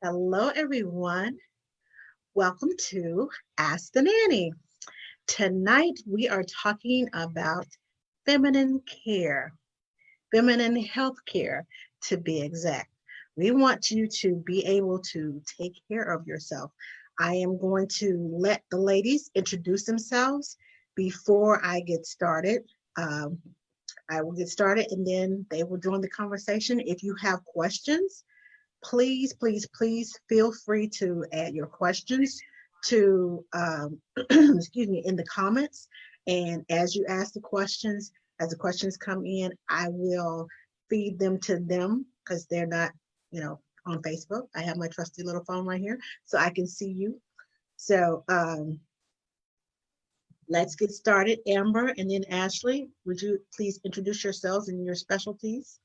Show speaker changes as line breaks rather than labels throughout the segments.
Hello, everyone. Welcome to Ask the Nanny. Tonight, we are talking about feminine care, feminine health care, to be exact. We want you to be able to take care of yourself. I am going to let the ladies introduce themselves before I get started. Um, I will get started and then they will join the conversation. If you have questions, please feel free to add your questions to, excuse me, in the comments. And as you ask the questions, as the questions come in, I will feed them to them because they're not, on Facebook. I have my trusty little phone right here so I can see you. So let's get started. Amber and then Ashley, would you please introduce yourselves and your specialties?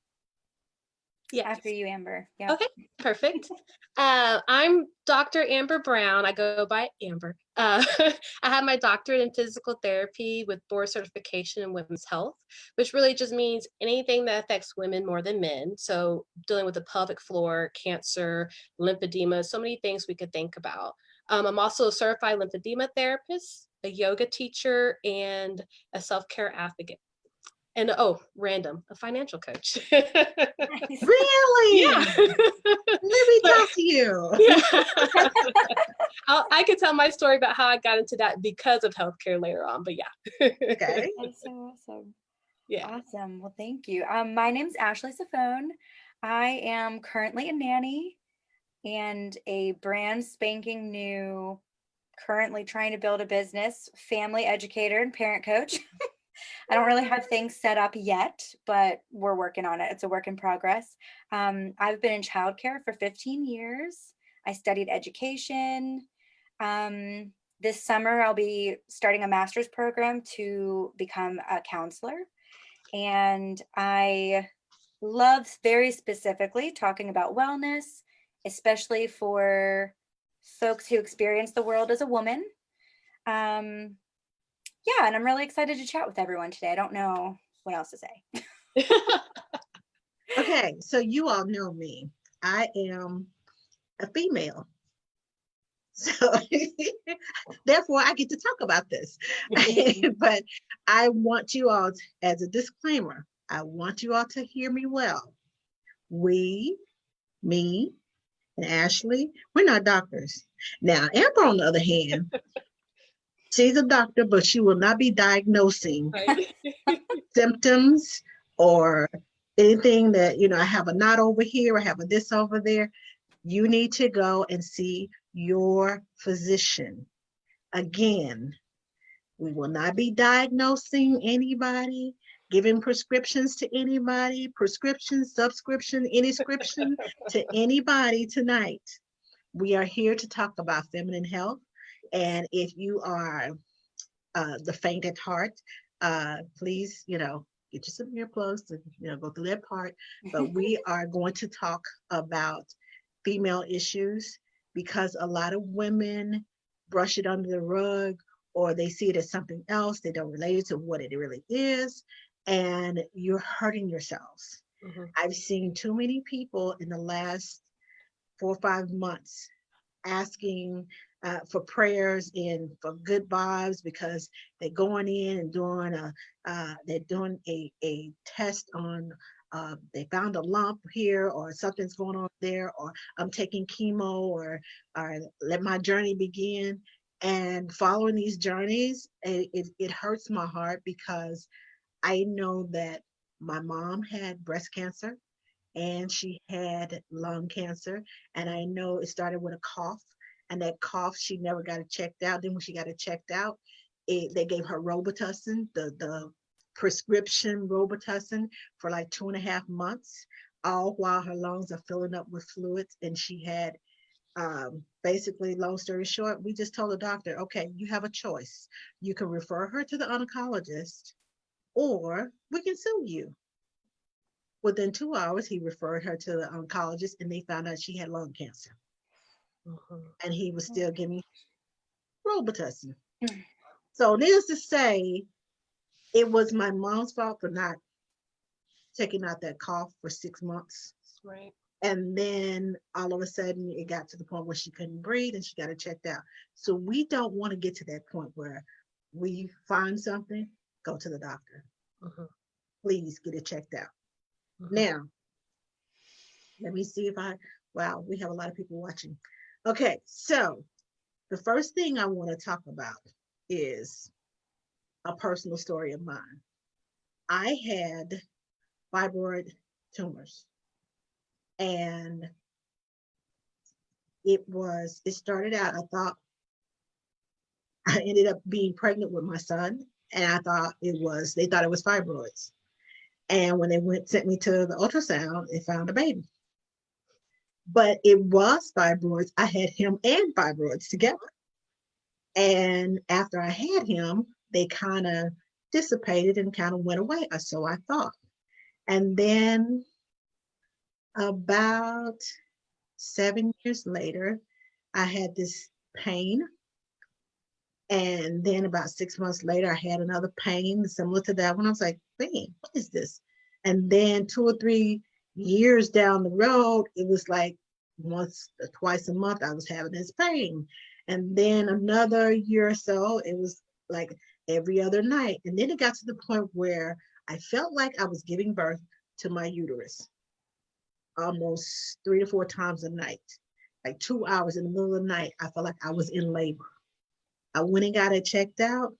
Yeah.
After you, Amber. Yeah.
Okay, perfect. I'm Dr. Amber Brown. I go by Amber. I have my doctorate in physical therapy with board certification in women's health, which really just means anything that affects women more than men. So dealing with the pelvic floor, cancer, lymphedema, so many things we could think about. I'm also a certified lymphedema therapist, a yoga teacher, and a self-care advocate. And a financial coach.
Nice.
Really?
Yeah.
Let me talk to you.
Yeah. I could tell my story about how I got into that because of healthcare later on, but yeah.
Okay.
That's so awesome.
Yeah.
Awesome. Well, thank you. My name's Ashley Safone. I am currently a nanny and a brand spanking new, currently trying to build a business, family educator and parent coach. I don't really have things set up yet, but we're working on it. It's a work in progress. I've been in childcare for 15 years. I studied education. This summer, I'll be starting a master's program to become a counselor. And I love very specifically talking about wellness, especially for folks who experience the world as a woman. Yeah, and I'm really excited to chat with everyone today. I don't know what else to say.
Okay, so you all know me. I am a female. So therefore I get to talk about this. But I want you all, as a disclaimer, I want you all to hear me well. We, me, and Ashley, we're not doctors. Now, Amber, on the other hand, she's a doctor, but she will not be diagnosing
Right.
symptoms or anything that, I have a knot over here, I have a this over there. You need to go and see your physician. Again, we will not be diagnosing anybody, giving prescriptions to anybody, prescription, subscription, any scription to anybody tonight. We are here to talk about feminine health. And if you are the faint at heart, please, get you some earplugs to, go through that part. But we are going to talk about female issues because a lot of women brush it under the rug or they see it as something else. They don't relate it to what it really is. And you're hurting yourselves.
Mm-hmm.
I've seen too many people in the last 4 or 5 months asking for prayers and for good vibes because they're going in and doing they're doing a test on they found a lump here or something's going on there or I'm taking chemo or let my journey begin. And following these journeys, it hurts my heart because I know that my mom had breast cancer and she had lung cancer. And I know it started with a cough, and that cough, she never got it checked out. Then when she got it checked out, they gave her Robitussin, the prescription Robitussin for like 2.5 months, all while her lungs are filling up with fluids. And she had basically, long story short, we just told the doctor, okay, you have a choice. You can refer her to the oncologist or we can sue you. Within 2 hours, he referred her to the oncologist and they found out she had lung cancer.
Mm-hmm.
And he was still giving Robitussin. So needless to say, it was my mom's fault for not taking out that cough for 6 months.
Right.
And then all of a sudden it got to the point where she couldn't breathe and she got it checked out. So we don't want to get to that point where we find something, go to the doctor.
Mhm.
Please get it checked out.
Mhm.
Now, let me see if wow, we have a lot of people watching. Okay, so the first thing I want to talk about is a personal story of mine. I had fibroid tumors, and it started out, I thought, I ended up being pregnant with my son, and they thought it was fibroids. And when sent me to the ultrasound, they found a baby. But it was fibroids. I had him and fibroids together. And after I had him, they kind of dissipated and kind of went away, or so I thought. And then about 7 years later, I had this pain. And then about 6 months later, I had another pain similar to that one. I was like, man, what is this? And then 2 or 3 years down the road, it was like once or twice a month, I was having this pain. And then another year or so, it was like every other night. And then it got to the point where I felt like I was giving birth to my uterus almost 3 to 4 times a night, like 2 hours in the middle of the night. I felt like I was in labor. I went and got it checked out.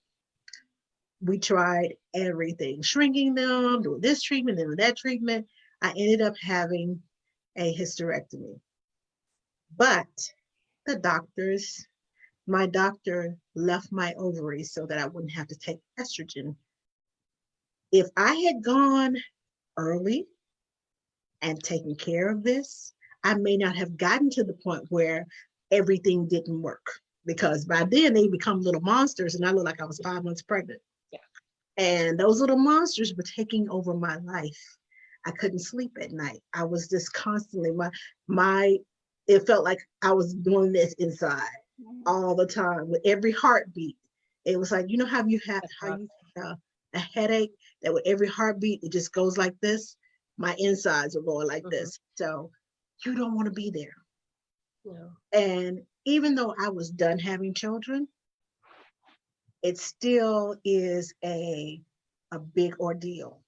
We tried everything, shrinking them, doing this treatment, doing that treatment. I ended up having a hysterectomy. But my doctor left my ovaries so that I wouldn't have to take estrogen. If I had gone early and taken care of this, I may not have gotten to the point where everything didn't work, because by then they become little monsters and I looked like I was 5 months pregnant.
Yeah.
And those little monsters were taking over my life. I couldn't sleep at night. I was just constantly, it felt like I was doing this inside all the time with every heartbeat. It was like, you know how you have a headache that with every heartbeat, it just goes like this? My insides are going like this. So you don't want to be there.
No.
And even though I was done having children, it still is a big ordeal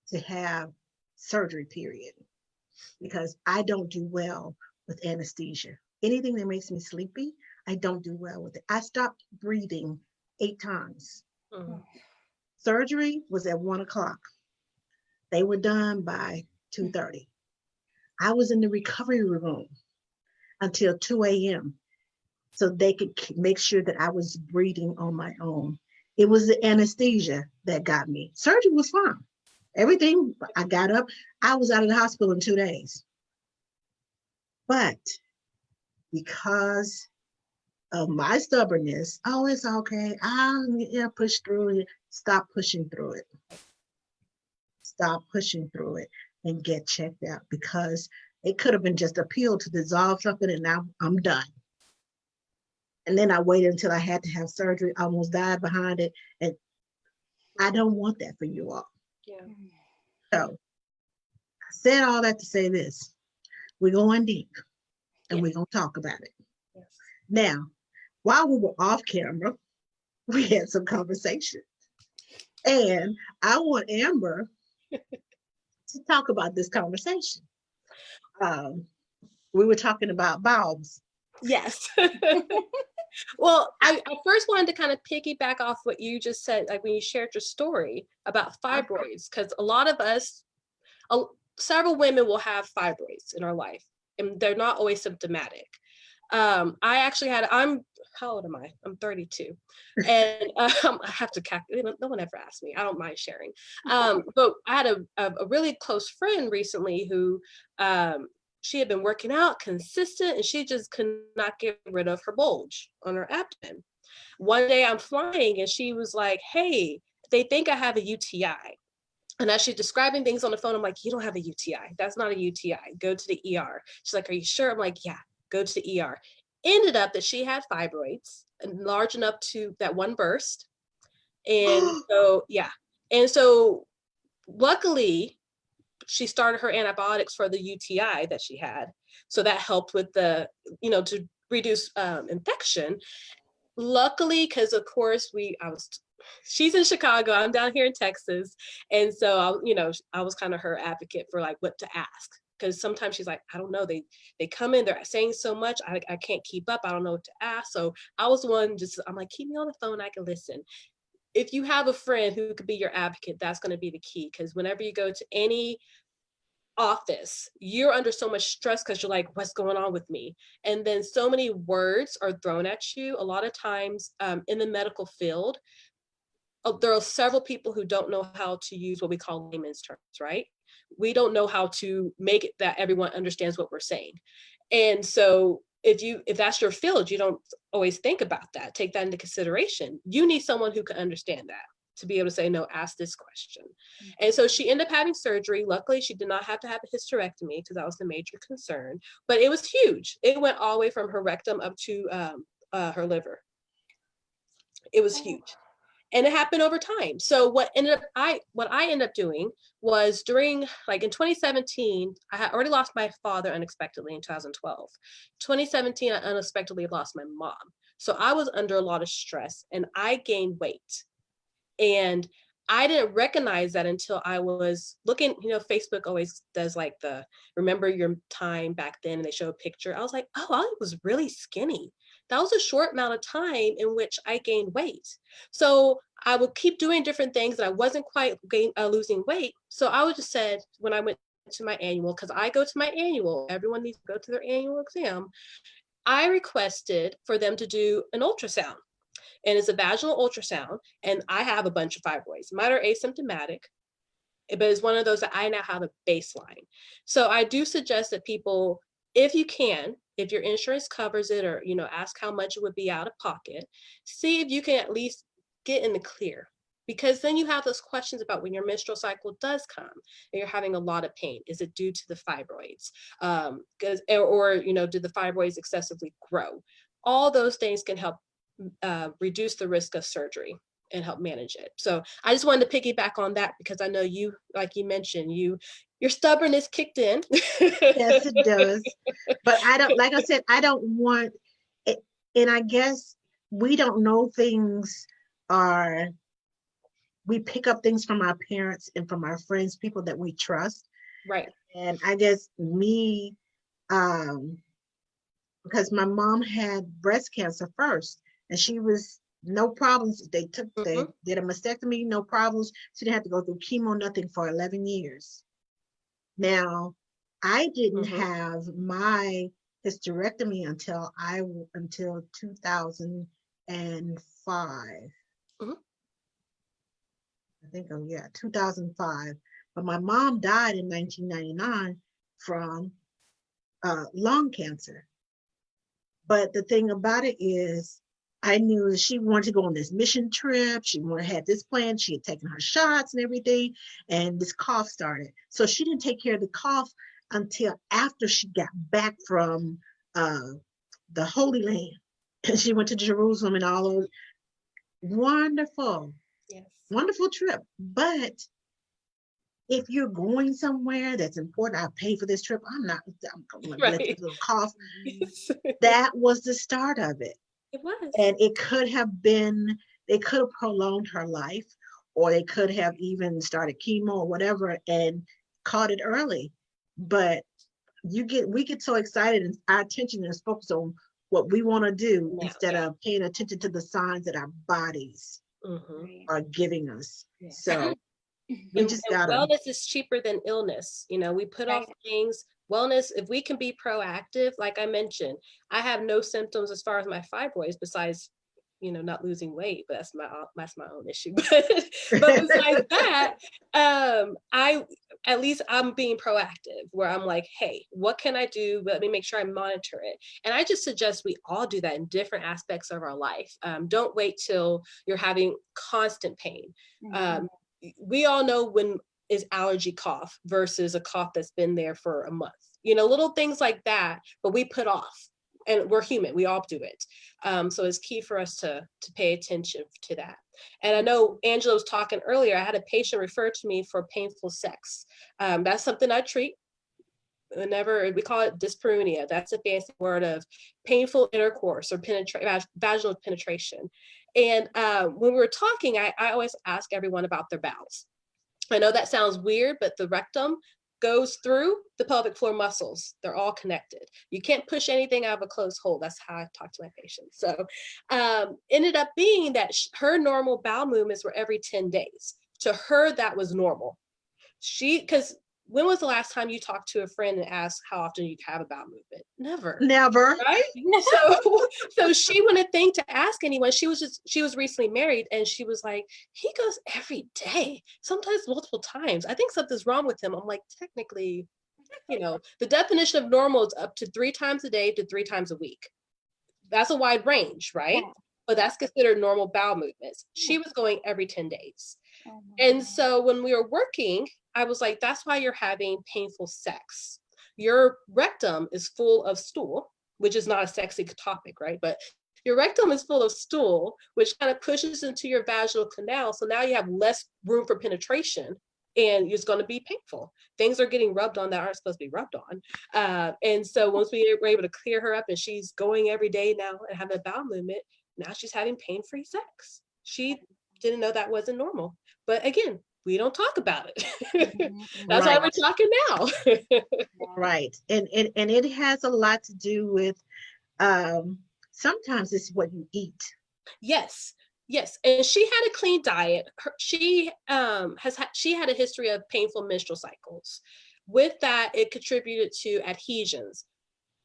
to have surgery, period, because I don't do well with anesthesia. Anything that makes me sleepy, I don't do well with it. I stopped breathing 8 times.
Mhm.
Surgery was at 1 o'clock. They were done by 2:30. I was in the recovery room until 2 a.m. so they could make sure that I was breathing on my own. It was the anesthesia that got me. Surgery was fine. Everything, I got up, I was out of the hospital in 2 days. But because of my stubbornness, oh, it's okay. I'll push through it. Stop pushing through it. Stop pushing through it and get checked out, because it could have been just a pill to dissolve something and now I'm done. And then I waited until I had to have surgery, almost died behind it. And I don't want that for you all.
Yeah.
So I said all that to say this. We're going deep and we're going to talk about it.
Yes.
Now, while we were off camera, we had some conversation. And I want Amber to talk about this conversation. We were talking about bowels.
Yes. Well, I first wanted to kind of piggyback off what you just said, like when you shared your story about fibroids, because a lot of us, several women will have fibroids in our life, and they're not always symptomatic. I actually how old am I? I'm 32. And I have to calculate, no one ever asked me. I don't mind sharing. But I had a really close friend recently who, she had been working out consistent and she just could not get rid of her bulge on her abdomen. One day I'm flying and she was like, hey, they think I have a UTI. And as she's describing things on the phone, I'm like, you don't have a UTI. That's not a UTI. Go to the ER. She's like, are you sure? I'm like, yeah, go to the ER. Ended up that she had fibroids large enough to that one burst. And so, yeah. And so luckily, she started her antibiotics for the UTI that she had. So that helped with the, to reduce infection. Luckily, because of course she's in Chicago, I'm down here in Texas. And so, I was kind of her advocate for like what to ask. Because sometimes she's like, I don't know, they come in, they're saying so much, I can't keep up, I don't know what to ask. So I was one, I'm like, keep me on the phone, I can listen. If you have a friend who could be your advocate, that's going to be the key. Because whenever you go to any office, you're under so much stress because you're like, what's going on with me? And then so many words are thrown at you. A lot of times in the medical field, there are several people who don't know how to use what we call layman's terms, right? We don't know how to make it that everyone understands what we're saying. And so if that's your field, you don't always think about that, take that into consideration. You need someone who can understand that to be able to say, no, ask this question. And so she ended up having surgery. Luckily, she did not have to have a hysterectomy because that was the major concern, but it was huge. It went all the way from her rectum up to her liver. It was huge. And it happened over time. So what I ended up doing was during, like in 2017, I had already lost my father unexpectedly in 2012. 2017, I unexpectedly lost my mom. So I was under a lot of stress and I gained weight. And I didn't recognize that until I was looking, Facebook always does like the remember your time back then, and they show a picture. I was like, oh, I was really skinny. That was a short amount of time in which I gained weight. So I would keep doing different things and I wasn't quite losing weight. So I would just said, when I went to my annual, because I go to my annual, everyone needs to go to their annual exam. I requested for them to do an ultrasound. And it's a vaginal ultrasound. And I have a bunch of fibroids. Mine are asymptomatic, but it's one of those that I now have a baseline. So I do suggest that people, if you can, if your insurance covers it, or, ask how much it would be out of pocket, see if you can at least get in the clear. Because then you have those questions about when your menstrual cycle does come and you're having a lot of pain. Is it due to the fibroids? Or did the fibroids excessively grow? All those things can help reduce the risk of surgery and help manage it. So I just wanted to piggyback on that because I know you, like you mentioned, your stubbornness kicked in.
Yes, it does. But I don't, like I said, I don't want it. And I guess we don't know things we pick up things from our parents and from our friends, people that we trust.
Right.
And I guess me, because my mom had breast cancer first, and she was no problems. They did a mastectomy, no problems. She didn't have to go through chemo, nothing, for 11 years. Now, I didn't have my hysterectomy until 2005. I think, 2005. But my mom died in 1999 from lung cancer. But the thing about it is, I knew that she wanted to go on this mission trip. She had this plan. She had taken her shots and everything, and this cough started. So she didn't take care of the cough until after she got back from the Holy Land. And she went to Jerusalem and all those. Wonderful.
Yes. Wonderful
trip. But if you're going somewhere that's important, I pay for this trip. I'm going to let this little cough. That was the start of it.
It was.
And it could have been, they could have prolonged her life, or they could have even started chemo or whatever and caught it early. But we get so excited, and our attention is focused on what we want to do instead of paying attention to the signs that our bodies are giving us. Yeah. So we just gotta.
Wellness is cheaper than illness. We put off things. Wellness, if we can be proactive, like I mentioned, I have no symptoms as far as my fibroids besides, not losing weight, but that's my own issue. But besides that, at least I'm being proactive, where I'm like, hey, what can I do? Let me make sure I monitor it. And I just suggest we all do that in different aspects of our life. Don't wait till you're having constant pain. We all know when is allergy cough versus a cough that's been there for a month, little things like that, but we put off. and we're human, we all do it. So it's key for us to pay attention to that. And I know Angela was talking earlier, I had a patient refer to me for painful sex. That's something I treat. Whenever we call it dyspareunia, that's a fancy word of painful intercourse or vaginal penetration. And when we were talking, I always ask everyone about their bowels. I know that sounds weird, but the rectum goes through the pelvic floor muscles. They're all connected. You can't push anything out of a closed hole. That's how I talk to my patients. So ended up being that her normal bowel movements were every 10 days. To her, that was normal. Because when was the last time you talked to a friend and asked how often you have a bowel movement?
Never.
Right? So she wouldn't think to ask anyone. She was recently married, and she was like, he goes every day, sometimes multiple times. I think something's wrong with him. I'm like, technically, the definition of normal is up to 3 times a day to 3 times a week. That's a wide range, right?
Yeah.
But that's considered normal bowel movements. She was going every 10 days.
Oh my
And
God.
so when we were working, I was like, that's why you're having painful sex. Your rectum is full of stool, which is not a sexy topic, right? But your rectum is full of stool, which kind of pushes into your vaginal canal. So now you have less room for penetration, and it's going to be painful. Things are getting rubbed on that aren't supposed to be rubbed on. And so once we were able to clear her up, and she's going every day now and having a bowel movement, now she's having pain-free sex. She didn't know that wasn't normal. But again, we don't talk about it. That's why we're talking now.
Right. And it has a lot to do with sometimes it's what you eat.
Yes. And she had a clean diet. She had a history of painful menstrual cycles. With that, it contributed to adhesions.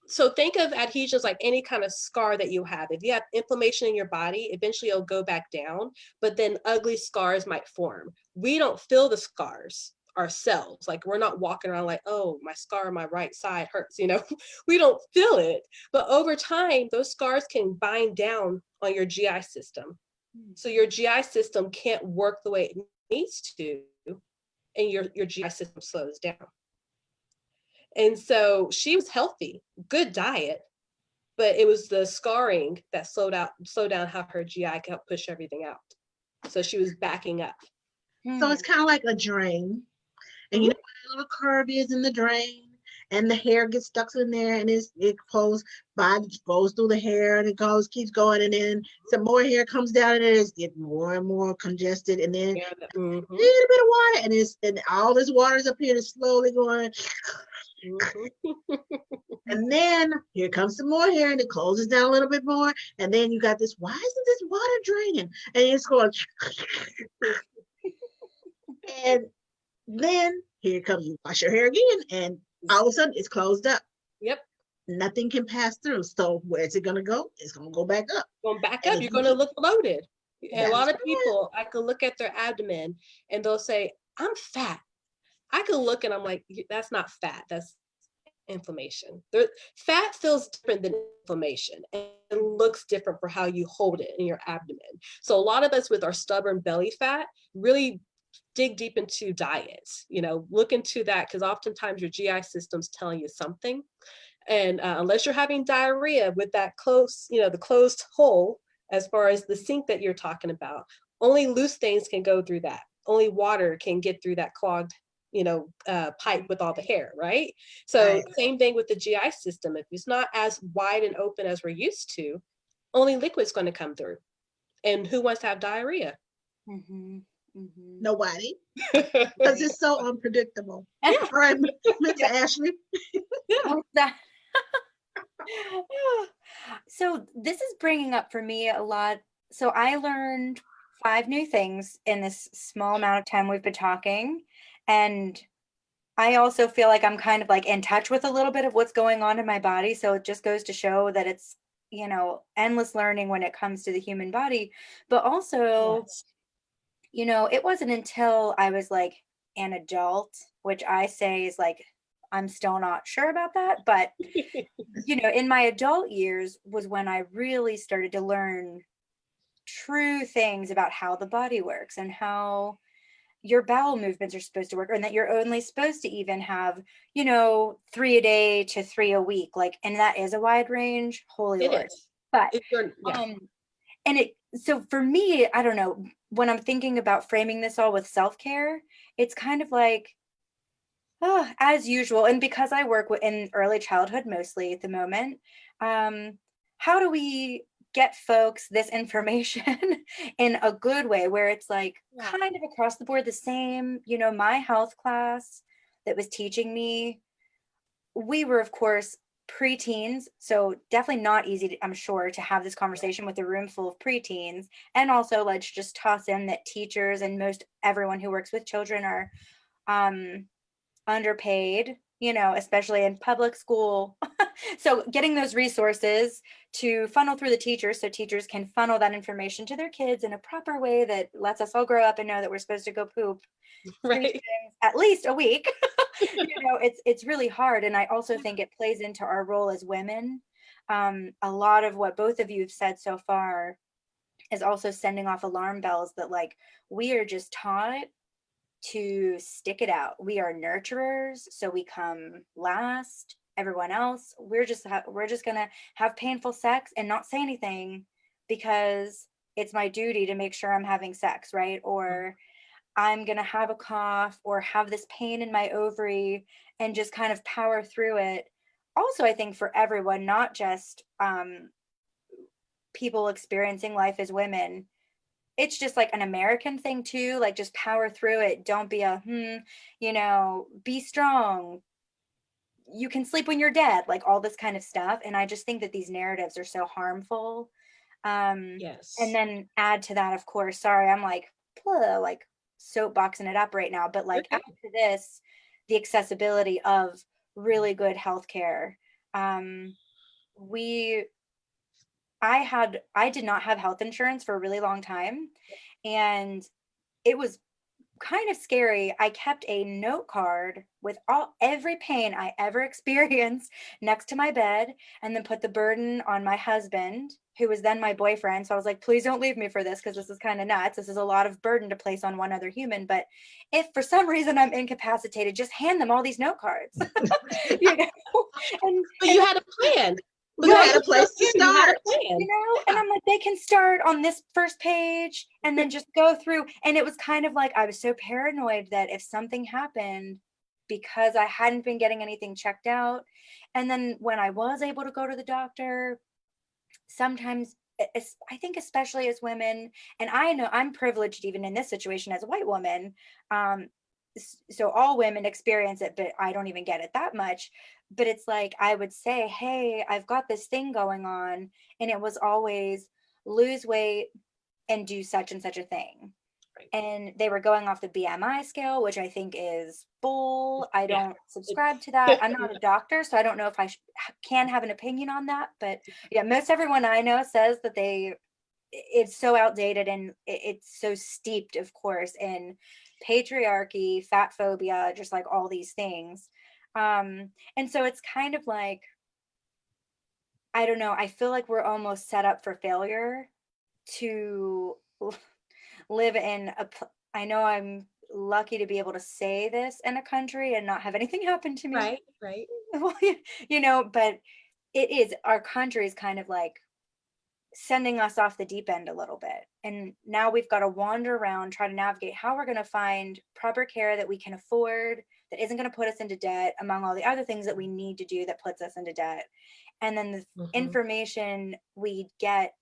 So think of adhesions like any kind of scar that you have. If you have inflammation in your body, eventually it'll go back down, but then ugly scars might form. We don't feel the scars ourselves. Like, we're not walking around like, oh, my scar on my right side hurts, we don't feel it. But over time, those scars can bind down on your GI system. So your GI system can't work the way it needs to, and your GI system slows down. And so she was healthy, good diet, but it was the scarring that slowed down how her GI could help push everything out. So she was backing up.
So it's kind of like a drain. And you know what a little curve is in the drain? And the hair gets stuck in there, and it goes through the hair, and it keeps going, and then some more hair comes down, and it's getting more and more congested, and then a little bit of water, and all this water is up here, and it's slowly going. And then here comes some more hair, and it closes down a little bit more, and then you got this, why isn't this water draining? And it's going. And then here comes, you wash your hair again, and all of a sudden it's closed up.
Yep.
Nothing can pass through. So where's it going to go? It's going to go back up.
Going back up, you're going to look bloated. And a lot of
That's
people, I can look at their abdomen and they'll say, I'm fat. I can look and I'm like, that's not fat. That's inflammation. Fat feels different than inflammation, and it looks different for how you hold it in your abdomen. So a lot of us with our stubborn belly fat really dig deep into diets, look into that, because oftentimes your GI system's telling you something. And unless you're having diarrhea with that the closed hole, as far as the sink that you're talking about, only loose things can go through that. Only water can get through that clogged pipe with all the hair, right? So same thing with the GI system. If it's not as wide and open as we're used to, only liquid's going to come through. And who wants to have diarrhea?
Nobody, because it's so unpredictable. All right, Mr. Ashley.
So this is bringing up for me a lot. So I learned 5 new things in this small amount of time we've been talking. And I also feel like I'm kind of like in touch with a little bit of what's going on in my body. So it just goes to show that it's, endless learning when it comes to the human body. But also, it wasn't until I was like an adult, which I say is like, I'm still not sure about that. But, in my adult years was when I really started to learn true things about how the body works and how your bowel movements are supposed to work, and that you're only supposed to even have, you know, 3 a day to 3 a week. Like, and that is a wide range. Holy
It
Lord.
is.
But,
Yeah.
and so for me, I don't know, when I'm thinking about framing this all with self-care, it's kind of like, oh, as usual. And because I work in early childhood mostly at the moment, how do we get folks this information in a good way where it's like
Yeah.
kind of across the board the same? You know, my health class that was teaching me, we were, of course, preteens, so definitely not easy to, I'm sure, to have this conversation with a room full of preteens. And also, let's just toss in that teachers and most everyone who works with children are underpaid, you know, especially in public school. So getting those resources to funnel through the teachers so teachers can funnel that information to their kids in a proper way that lets us all grow up and know that we're supposed to go poop 3
Right.
times at least a week. You know, it's really hard. And I also think it plays into our role as women. A lot of what both of you have said so far is also sending off alarm bells that, like, we are just taught to stick it out. We are nurturers, so we come last. Everyone else, we're just gonna have painful sex and not say anything because it's my duty to make sure I'm having sex, right? Or I'm gonna have a cough or have this pain in my ovary and just kind of power through it. Also, I think for everyone, not just people experiencing life as women, it's just like an American thing too, like just power through it. Don't be a, you know, be strong. You can sleep when you're dead, like all this kind of stuff. And I just think that these narratives are so harmful. And
Yes.
then add to that, of course, sorry, I'm like soapboxing it up right now, but like add
Okay.
to this, the accessibility of really good healthcare. We I did not have health insurance for a really long time, and it was kind of scary. I kept a note card with every pain I ever experienced next to my bed, and then put the burden on my husband, who was then my boyfriend. So I was like, please don't leave me for this, because this is kind of nuts. This is a lot of burden to place on one other human. But if for some reason I'm incapacitated, just hand them all these note cards. You know?
But
And
you had a plan. Look
You
at
right,
had
what
a
you
place to
do. You had a
start.
plan.
you know, and I'm like, they can start on this first page and then just go through. And it was kind of like, I was so paranoid that if something happened, because I hadn't been getting anything checked out. And then when I was able to go to the doctor, sometimes I think especially as women, and I know I'm privileged even in this situation as a white woman, um, so all women experience it, but I don't even get it that much. But it's like I would say, hey, I've got this thing going on, and it was always lose weight and do such and such a thing.
Right.
And they were going off the BMI scale, which I think is bull. I
Yeah.
don't subscribe to that. I'm not a doctor, so I don't know if I can have an opinion on that. But yeah, most everyone I know says that it's so outdated, and it's so steeped, of course, in patriarchy, fat phobia, just like all these things. And so it's kind of like, I don't know, I feel like we're almost set up for failure to live in I know I'm lucky to be able to say this in a country and not have anything happen to me.
Right. Right.
Well, you know, but our country is kind of like sending us off the deep end a little bit. And now we've got to wander around, try to navigate how we're going to find proper care that we can afford, that isn't going to put us into debt, among all the other things that we need to do that puts us into debt. And then the information we get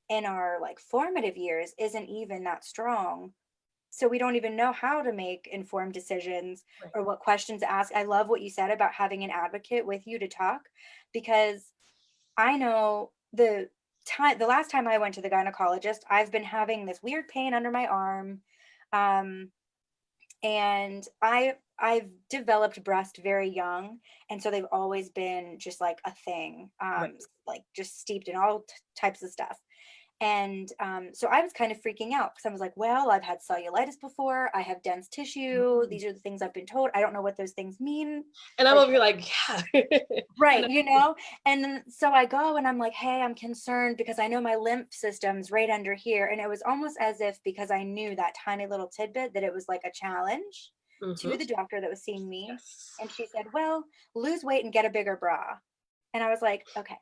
in our like formative years isn't even that strong. So we don't even know how to make informed decisions or what questions to ask. I love what you said about having an advocate with you to talk, because I know the last time I went to the gynecologist, I've been having this weird pain under my arm. And I've developed breast very young, and so they've always been just like a thing,
Right.
like just steeped in all types of stuff. And so I was kind of freaking out because I was like, well, I've had cellulitis before. I have dense tissue. These are the things I've been told. I don't know what those things mean.
And I'm
Like,
over here like, yeah.
right, you know? And then so I go and I'm like, hey, I'm concerned because I know my lymph system's right under here. And it was almost as if, because I knew that tiny little tidbit, that it was like a challenge to the doctor that was seeing me.
Yes.
And she said, well, lose weight and get a bigger bra. And I was like, okay.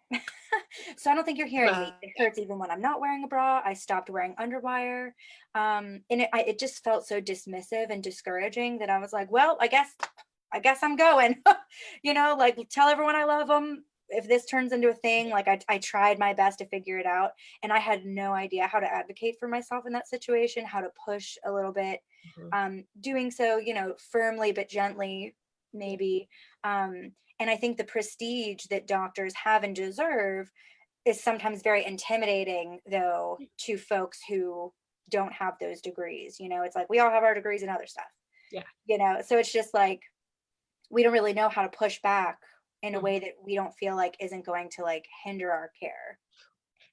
So I don't think you're hearing me. It hurts even when I'm not wearing a bra. I stopped wearing underwire. And it just felt so dismissive and discouraging that I was like, well, I guess I'm going, you know, like, tell everyone I love them. If this turns into a thing, like I tried my best to figure it out. And I had no idea how to advocate for myself in that situation, how to push a little bit, doing so, you know, firmly, but gently, maybe. And I think the prestige that doctors have and deserve is sometimes very intimidating, though, to folks who don't have those degrees. You know, it's like we all have our degrees and other stuff.
Yeah.
You know, so it's just like we don't really know how to push back in a way that we don't feel like isn't going to like hinder our care.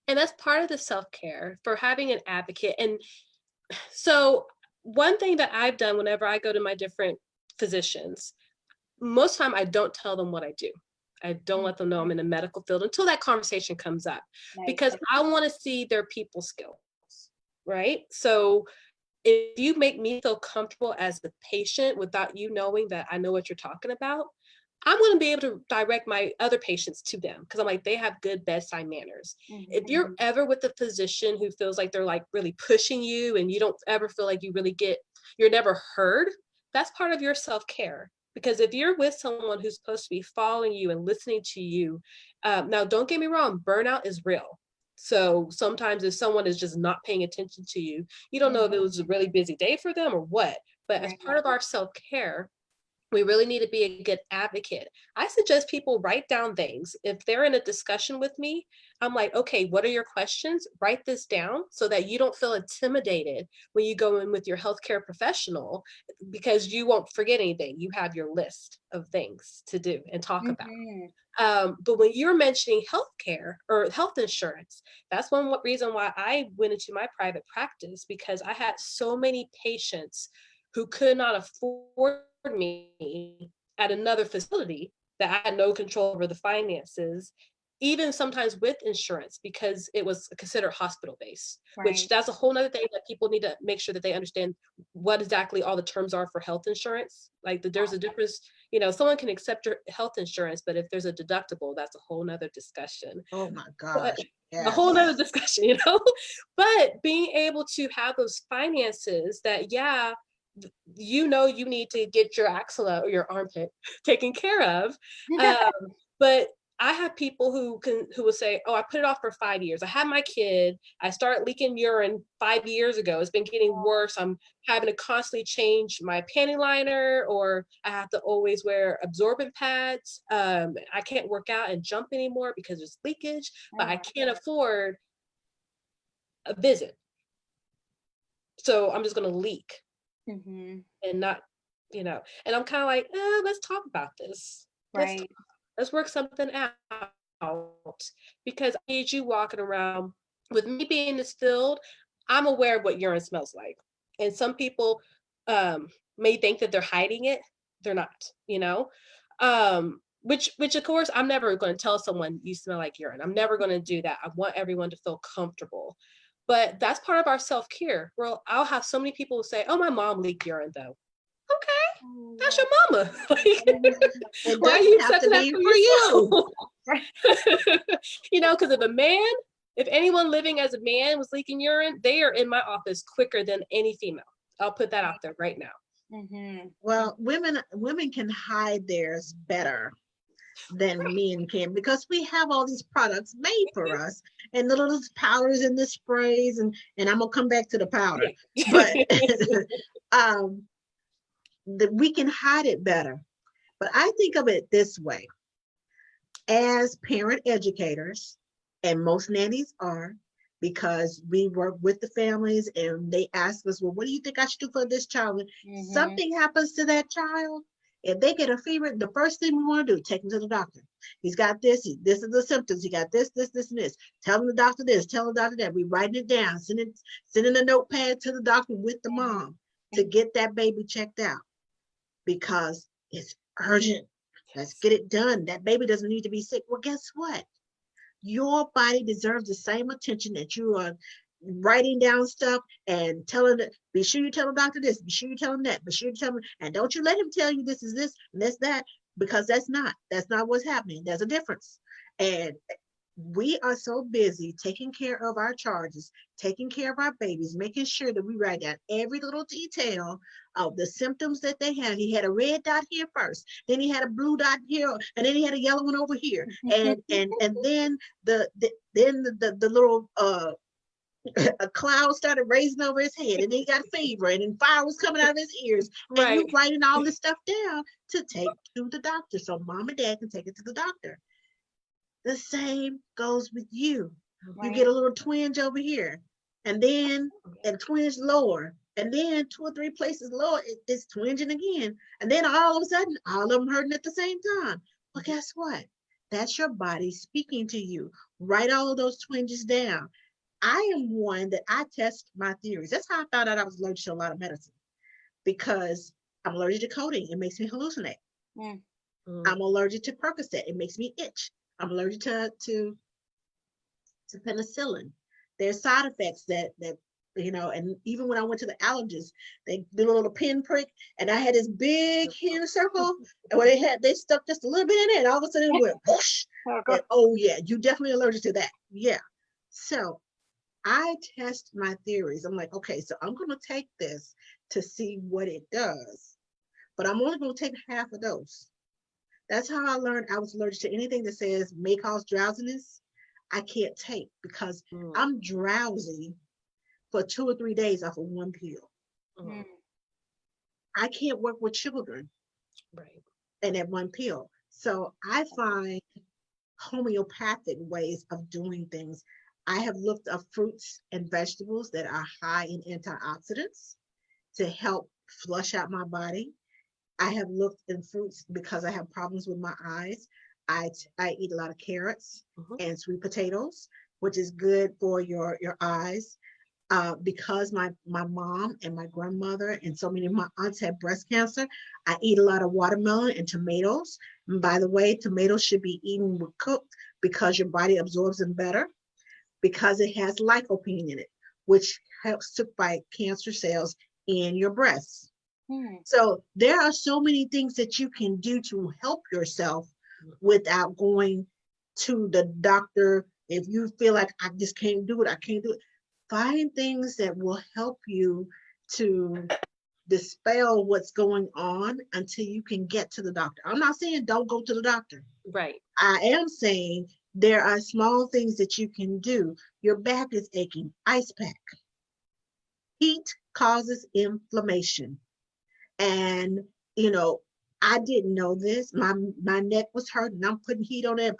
And that's part of the self-care, for having an advocate. And so one thing that I've done whenever I go to my different physicians, most of the time I don't tell them what I do. I don't let them know I'm in the medical field until that conversation comes up, because I want to see their people skills, right? So if you make me feel comfortable as the patient without you knowing that I know what you're talking about, I'm going to be able to direct my other patients to them, because I'm like, they have good bedside manners. If you're ever with a physician who feels like they're like really pushing you and you don't ever feel like you're never heard, that's part of your self-care. Because if you're with someone who's supposed to be following you and listening to you, now don't get me wrong, burnout is real. So sometimes if someone is just not paying attention to you, you don't know if it was a really busy day for them or what. But as part of our self-care, we really need to be a good advocate. I suggest people write down things. If they're in a discussion with me, I'm like, okay, what are your questions? Write this down so that you don't feel intimidated when you go in with your healthcare professional, because you won't forget anything. You have your list of things to do and talk about. But when you're mentioning healthcare or health insurance, that's one reason why I went into my private practice, because I had so many patients who could not afford me at another facility that I had no control over the finances, even sometimes with insurance, because it was considered hospital based, which that's a whole nother thing that people need to make sure that they understand what exactly all the terms are for health insurance. Like there's a difference, you know, someone can accept your health insurance, but if there's a deductible, that's a whole nother discussion.
Oh my gosh.
A whole nother discussion, you know, but being able to have those finances that, you know, you need to get your axilla or your armpit taken care of. But I have people who will say, oh, I put it off for 5 years. I had my kid. I started leaking urine 5 years ago. It's been getting worse. I'm having to constantly change my panty liner, or I have to always wear absorbent pads. I can't work out and jump anymore because there's leakage, but I can't afford a visit. So I'm just going to leak. And not, you know, and I'm kind of like, let's talk about this. Let's work something out, because I need you walking around. With me being in this field, I'm aware of what urine smells like. And some people may think that they're hiding it. They're not, you know, which of course, I'm never going to tell someone you smell like urine. I'm never going to do that. I want everyone to feel comfortable. But that's part of our self-care. Well, I'll have so many people say, oh, my mom leaked urine though. Okay, that's your mama. Like, why are you accepting that for yourself? You know, because if anyone living as a man was leaking urine, they are in my office quicker than any female. I'll put that out there right now.
Well, women can hide theirs better than men can, because we have all these products made for us, and the little powders and the sprays, and I'm gonna come back to the powder, but we can hide it better. But I think of it this way: as parent educators, and most nannies are, because we work with the families and they ask us, well, what do you think I should do for this child? When something happens to that child, If they get a fever, the first thing we want to do, take them to the doctor. He's got this, this is the symptoms. He got this, and this. Tell the doctor this, tell the doctor that. We writing it down, sending a notepad to the doctor with the mom to get that baby checked out because it's urgent. Let's get it done. That baby doesn't need to be sick. Well, guess what? Your body deserves the same attention that you are writing down stuff and telling it. Be sure you tell the doctor this. Be sure you tell him that. Be sure you tell him, and don't you let him tell you this is this and that's that, because that's not what's happening. There's a difference. And we are so busy taking care of our charges, taking care of our babies, making sure that we write down every little detail of the symptoms that they have. He had a red dot here first, then he had a blue dot here, and then he had a yellow one over here, and then the little a cloud started raising over his head, and then he got a fever, and then fire was coming out of his ears. And you writing all this stuff down to take to the doctor so mom and dad can take it to the doctor. The same goes with you. Right. You get a little twinge over here, and then a twinge lower, and then 2 or 3 places lower, it's twinging again. And then all of a sudden, all of them hurting at the same time. Well, guess what? That's your body speaking to you. Write all of those twinges down. I am one that I test my theories. That's how I found out I was allergic to a lot of medicine, because I'm allergic to codeine. It makes me hallucinate. I'm allergic to Percocet. It makes me itch. I'm allergic to penicillin. There's side effects that and even when I went to the allergist, they did a little pinprick, and I had this big hair circle, and when they stuck just a little bit in it, and all of a sudden it went whoosh. And, oh yeah, you definitely allergic to that. Yeah. So I test my theories. I'm like, okay, so I'm going to take this to see what it does, but I'm only going to take half a dose. That's how I learned I was allergic to anything that says may cause drowsiness. I can't take, because I'm drowsy for 2 or 3 days off of one pill. I can't work with children and that one pill. So I find homeopathic ways of doing things. I have looked up fruits and vegetables that are high in antioxidants to help flush out my body. I have looked in fruits because I have problems with my eyes. I eat a lot of carrots and sweet potatoes, which is good for your eyes. Because my mom and my grandmother and so many of my aunts had breast cancer, I eat a lot of watermelon and tomatoes. And by the way, tomatoes should be eaten cooked because your body absorbs them better, because it has lycopene in it, which helps to fight cancer cells in your breasts. So there are so many things that you can do to help yourself without going to the doctor. If you feel like I just can't do it, I can't do it. Find things that will help you to dispel what's going on until you can get to the doctor. I'm not saying don't go to the doctor.
Right.
I am saying there are small things that you can do. Your back is aching, ice pack. Heat causes inflammation. And, I didn't know this. My neck was hurting. I'm putting heat on it,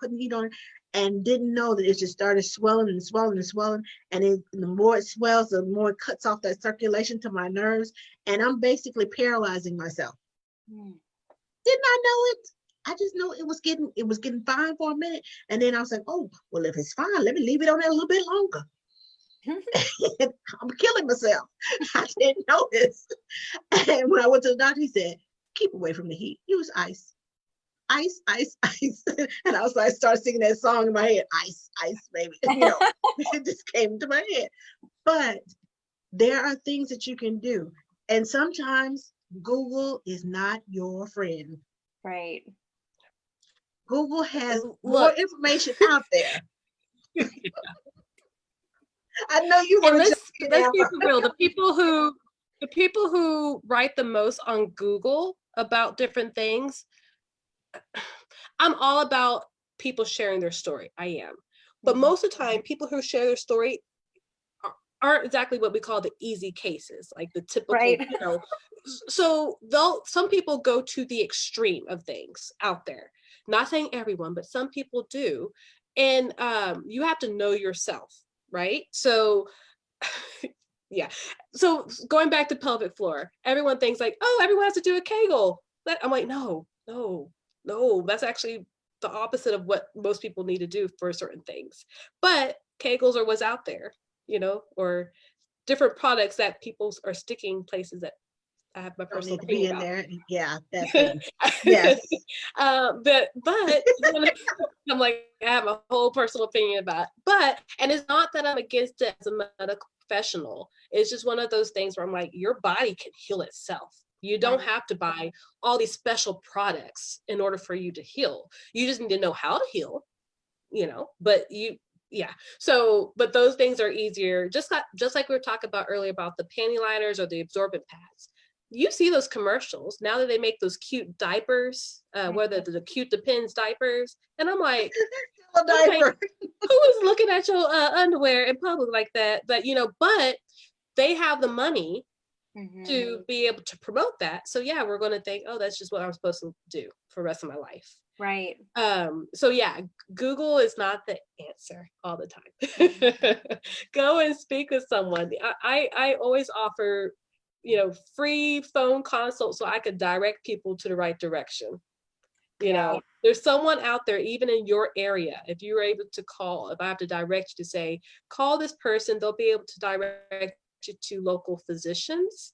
and didn't know that it just started swelling and swelling and swelling. And the more it swells, the more it cuts off that circulation to my nerves. And I'm basically paralyzing myself. Didn't I know it? I just know it was getting fine for a minute. And then I was like, oh, well, if it's fine, let me leave it on there a little bit longer. I'm killing myself. I didn't know this. And when I went to the doctor, he said, keep away from the heat. Use ice. Ice, ice, ice. And I started singing that song in my head. Ice, ice, baby. It just came to my head. But there are things that you can do. And sometimes Google is not your friend.
Right.
Google has more information out there. I know you want to
let's be for real. The people who write the most on Google about different things, I'm all about people sharing their story. I am. But most of the time, people who share their story aren't exactly what we call the easy cases, like the typical, So some people go to the extreme of things out there. Not saying everyone, but some people do. And you have to know yourself. Right? So, yeah. So going back to pelvic floor, everyone thinks like, oh, everyone has to do a Kegel. I'm like, no, that's actually the opposite of what most people need to do for certain things. But Kegels are what's out there, or different products that people are sticking places that I have my
Don't
personal
need to be
opinion
in
about.
there. Yeah, that thing. Yes.
But I'm like, I have a whole personal opinion about it. But, and it's not that I'm against it as a medical professional. It's just one of those things where I'm like, your body can heal itself. You don't
Right.
have to buy all these special products in order for you to heal. You just need to know how to heal, but yeah. So, but those things are easier. Just like we were talking about earlier about the panty liners or the absorbent pads. You see those commercials now that they make those cute diapers, whether the cute Depends diapers, and I'm like,
A
okay,
diaper.
who is looking at your underwear in public like that? But but they have the money to be able to promote that. So yeah, we're going to think, oh, that's just what I'm supposed to do for the rest of my life.
Right.
So yeah, Google is not the answer all the time. Go and speak with someone. I always offer, free phone consults so I could direct people to the right direction. There's someone out there, even in your area, if you're able to call, if I have to direct you to say, call this person, they'll be able to direct you to local physicians,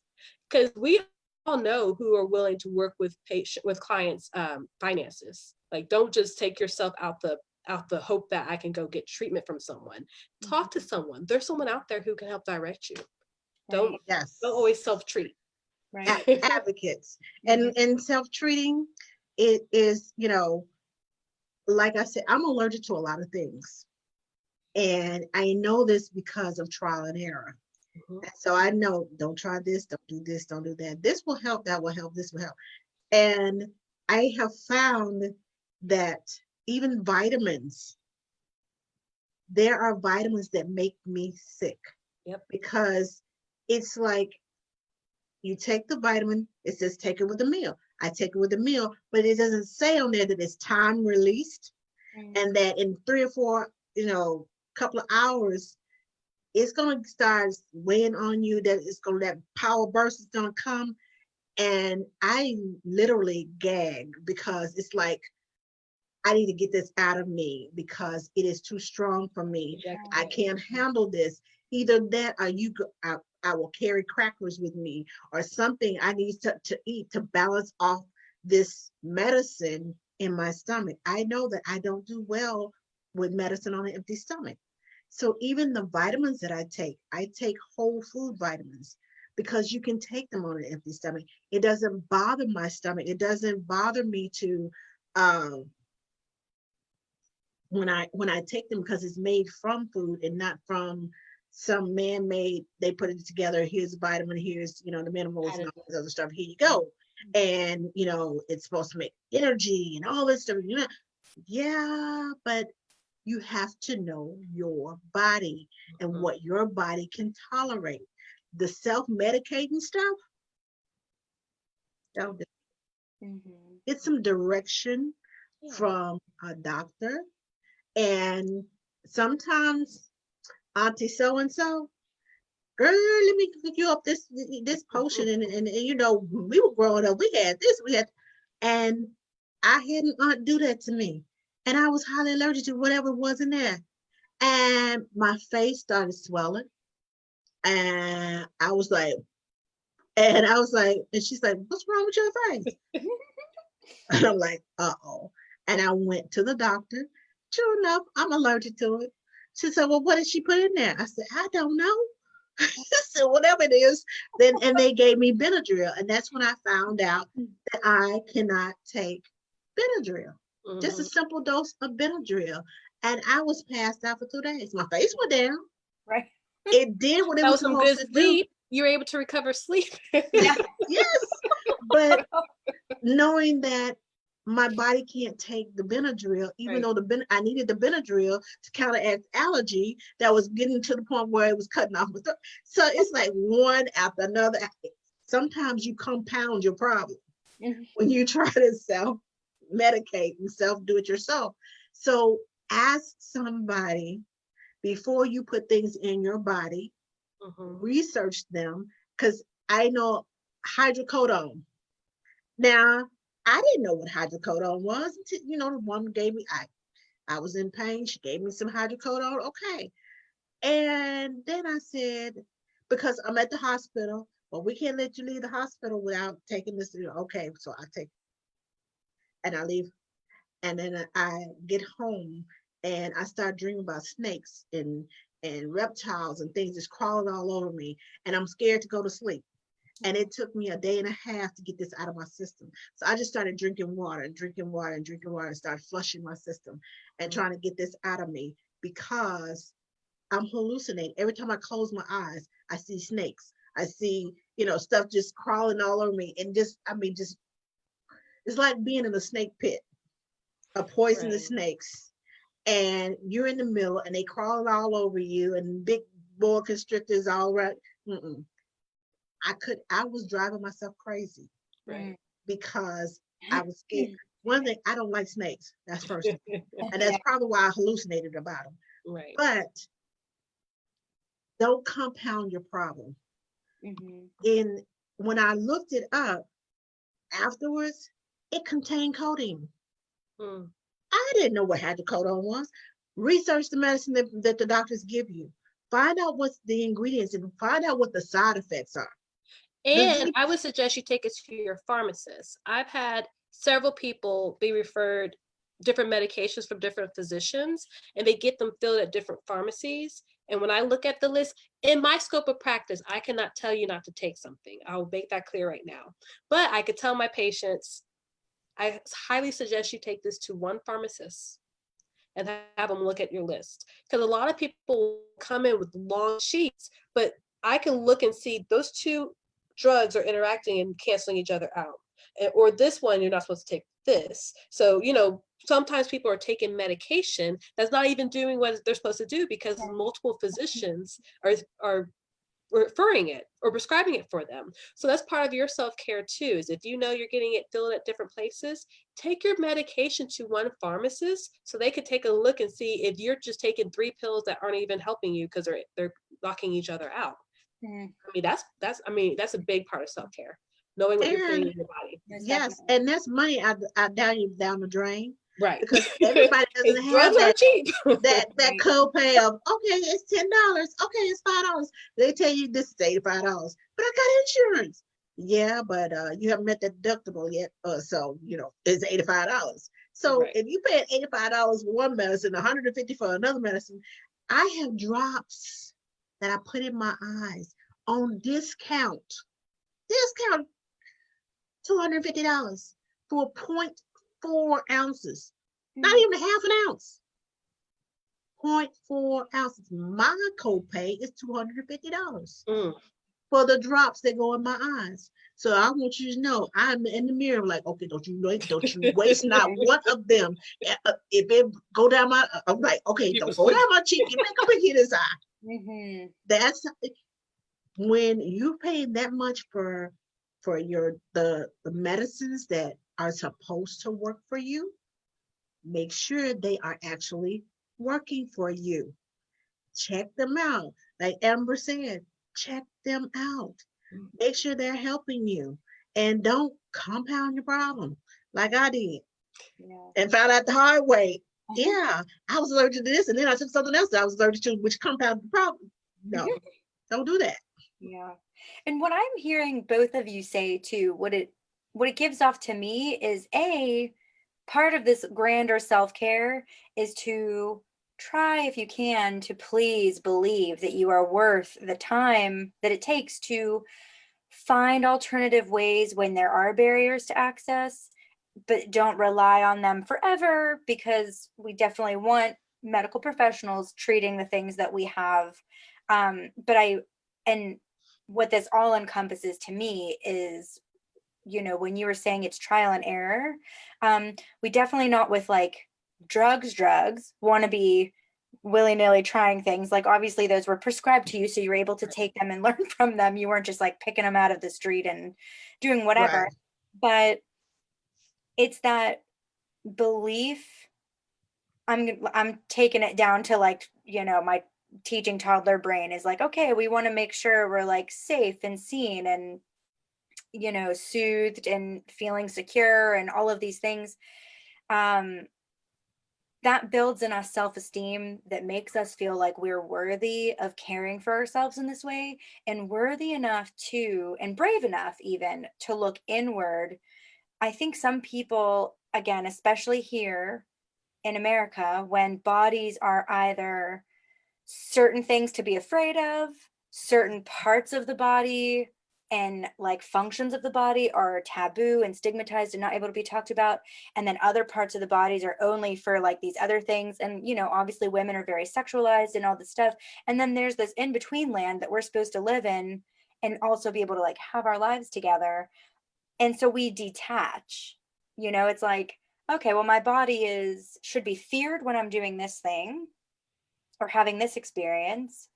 because we all know who are willing to work with clients' finances. Like, don't just take yourself out the hope that I can go get treatment from someone. Talk to someone. There's someone out there who can help direct you. Don't
Yes.
always self-treat.
Right.
Advocates. And self-treating, it is, like I said, I'm allergic to a lot of things. And I know this because of trial and error. So I know, don't try this, don't do this, don't do that. This will help, that will help, this will help. And I have found that even vitamins, there are vitamins that make me sick.
Yep.
Because it's like you take the vitamin, it says take it with a meal. I take it with a meal, but it doesn't say on there that it's time released and that in 3 or 4, couple of hours, it's going to start weighing on you, that power burst is going to come. And I literally gag because it's like, I need to get this out of me because it is too strong for me. I can't handle this. Either that or I will carry crackers with me or something I need to eat to balance off this medicine in my stomach. I know that I don't do well with medicine on an empty stomach. So even the vitamins that I take whole food vitamins because you can take them on an empty stomach. It doesn't bother my stomach. It doesn't bother me to when I take them because it's made from food and not from some man-made, they put it together, here's a vitamin, here's the minerals and all this other stuff, here you go. And it's supposed to make energy and all this stuff. Yeah, but you have to know your body and what your body can tolerate. The self-medicating stuff, don't do it. Get some direction from a doctor. And sometimes Auntie so-and-so, girl, let me cook you up this potion. And we were growing up, we had this, and I had an aunt do that to me. And I was highly allergic to whatever was in there. And my face started swelling. And I was like, and she's like, what's wrong with your face? And I'm like, uh-oh. And I went to the doctor. Sure enough, I'm allergic to it. She said, well, what did she put in there? I said, I don't know. So whatever it is, and they gave me Benadryl. And that's when I found out that I cannot take Benadryl. Just a simple dose of Benadryl. And I was passed out for 2 days. My face went down.
Right.
It did what it was
some
supposed
good
to
sleep.
do.
You were able to recover sleep.
Yeah.
Yes. But knowing that my body can't take the Benadryl, even though I needed the Benadryl to counteract allergy that was getting to the point where it was cutting off my throat. So it's like one after another. Sometimes you compound your problem when you try to self-medicate and self-do it yourself. So ask somebody before you put things in your body, research them, because I know hydrocodone. Now, I didn't know what hydrocodone was until, the woman gave me, I was in pain. She gave me some hydrocodone. Okay. And then I said, because I'm at the hospital, well, we can't let you leave the hospital without taking this. Okay. So I take, and I leave. And then I get home and I start dreaming about snakes and reptiles and things just crawling all over me. And I'm scared to go to sleep. And it took me a day and a half to get this out of my system. So I just started drinking water and drinking water and drinking water and started flushing my system and trying to get this out of me because I'm hallucinating. Every time I close my eyes, I see snakes. I see, stuff just crawling all over me. And just, it's like being in a snake pit, a poisonous snakes. And you're in the middle and they crawling all over you and big boa constrictors all right. Mm-mm. I was driving myself crazy.
Right.
Because I was scared. One thing, I don't like snakes. That's first. And that's probably why I hallucinated about them.
Right.
But don't compound your problem. When I looked it up afterwards, it contained codeine. I didn't know what hydrocodone was. Research the medicine that the doctors give you. Find out what's the ingredients and find out what the side effects are.
And I would suggest you take it to your pharmacist. I've had several people be referred different medications from different physicians, and they get them filled at different pharmacies. And when I look at the list, in my scope of practice, I cannot tell you not to take something. I'll make that clear right now. But I could tell my patients, I highly suggest you take this to one pharmacist and have them look at your list. Because a lot of people come in with long sheets, but I can look and see those two drugs are interacting and canceling each other out. Or this one, you're not supposed to take this. So, sometimes people are taking medication that's not even doing what they're supposed to do because multiple physicians are referring it or prescribing it for them. So that's part of your self-care too, is if you're getting it filled at different places, take your medication to one pharmacist so they could take a look and see if you're just taking 3 pills that aren't even helping you because they're knocking each other out. That's a big part of self-care, knowing what you're putting in your body.
Yes, and that's money down the drain.
Right.
Because everybody doesn't have that
cheap.
that copay of, okay, it's $10. Okay, it's $5. They tell you this is $85, but I got insurance. Yeah, but you haven't met that deductible yet. So, it's $85. So if you pay $85 for one medicine, $150 for another medicine, I have drops that I put in my eyes on discount, $250 for 0.4 ounces, not even half an ounce. 0.4 ounces. My copay is $250 for the drops that go in my eyes. So I want you to know, I'm in the mirror like, okay, don't you waste not one of them. If it go down my, I'm like, okay, don't go down my cheek. Get back up here this eye. That's when you pay that much for the medicines that are supposed to work for you. Make sure they are actually working for you. Check them out. Like Amber said, check them out. Make sure they're helping you. And don't compound your problem like I did. And found out the hard way. Yeah, I was allergic to this, and then I took something else that I was allergic to, which compounded the problem. No, don't do that.
Yeah. And what I'm hearing both of you say too, what it gives off to me is part of this grander self-care is to try, if you can, to please believe that you are worth the time that it takes to find alternative ways when there are barriers to access, but don't rely on them forever, because we definitely want medical professionals treating the things that we have. And what this all encompasses to me is, when you were saying it's trial and error, we definitely not with like drugs want to be willy-nilly trying things. Like obviously those were prescribed to you, so you were able to take them and learn from them. You weren't just like picking them out of the street and doing whatever.
Right.
But it's that belief. I'm taking it down to like, my teaching toddler brain is like, okay, we want to make sure we're like safe and seen, and soothed and feeling secure and all of these things, that builds in us self-esteem that makes us feel like we're worthy of caring for ourselves in this way, and worthy enough to, and brave enough even to look inward. I think some people, again, especially here in America, when bodies are either certain things to be afraid of, certain parts of the body and like functions of the body are taboo and stigmatized and not able to be talked about, and then other parts of the bodies are only for like these other things, and obviously women are very sexualized and all this stuff, and then there's this in between land that we're supposed to live in and also be able to like have our lives together. And so we detach. It's like, okay, well, my body should be feared when I'm doing this thing or having this experience,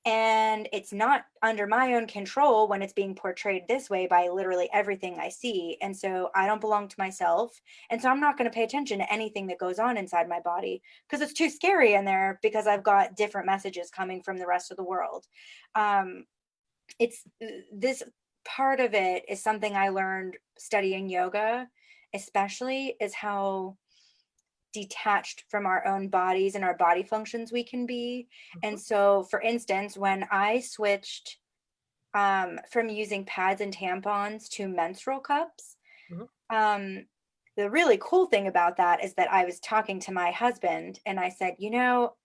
and it's not under my own control when it's being portrayed this way by literally everything I see. And so I don't belong to myself, and so I'm not going to pay attention to anything that goes on inside my body because it's too scary in there, because I've got different messages coming from the rest of the world. It's this part of it is something I learned studying yoga, especially, is how detached from our own bodies and our body functions we can be. And so, for instance, when I switched from using pads and tampons to menstrual cups, the really cool thing about that is that I was talking to my husband and I said,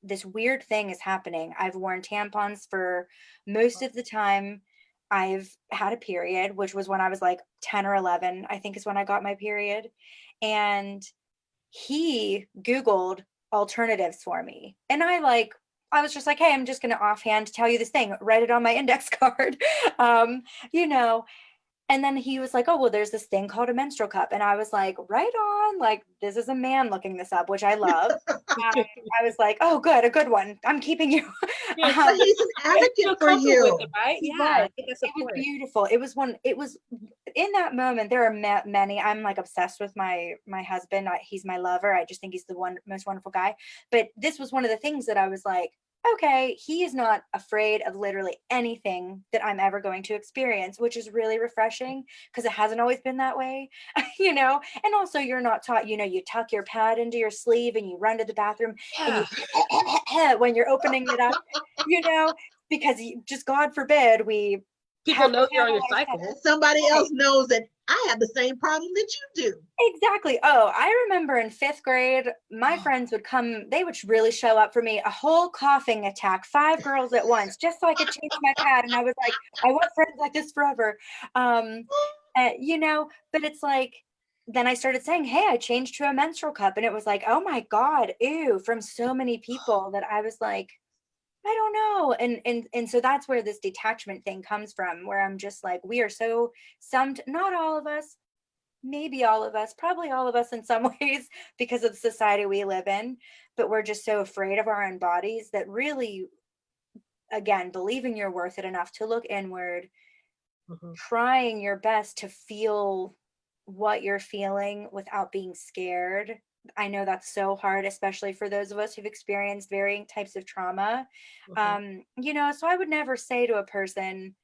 this weird thing is happening. I've worn tampons for most of the time I've had a period, which was when I was like 10 or 11, I think is when I got my period. And he Googled alternatives for me. And I was just like, hey, I'm just going to offhand tell you this thing, write it on my index card. you know, and then he was like, oh, well, there's this thing called a menstrual cup. And I was like, right on, like, this is a man looking this up, which I love. I was like, oh, good, a good one. I'm keeping you.
Yeah,
But he's an
feel
advocate for
comfortable with
you.
it, right?
He
Yeah,
was.
I think that's
It was
important.
beautiful. It was in that moment. There are many. I'm like obsessed with my husband. He's my lover. I just think he's the most wonderful guy. But this was one of the things that I was like, okay, he is not afraid of literally anything that I'm ever going to experience, which is really refreshing because it hasn't always been that way, And also, you're not taught, you tuck your pad into your sleeve and you run to the bathroom and
Yeah.
you when you're opening it up, because just God forbid we
People
have to
know you're on your
analyze that.
cycle.
And somebody
Right.
else knows that I have the same problem that you do.
Exactly. Oh, I remember in 5th grade, my friends would come, they would really show up for me, a whole coughing attack, 5 girls at once, just so I could change my pad. And I was like, I want friends like this forever. But it's like, then I started saying, hey, I changed to a menstrual cup. And it was like, oh my God, ew, from so many people that I was like, I don't know. And so that's where this detachment thing comes from, where I'm just like, we are so, not all of us, maybe all of us, probably all of us in some ways, because of the society we live in, but we're just so afraid of our own bodies that really, again, believing you're worth it enough to look inward, trying your best to feel what you're feeling without being scared. I know that's so hard, especially for those of us who've experienced varying types of trauma. So I would never say to a person,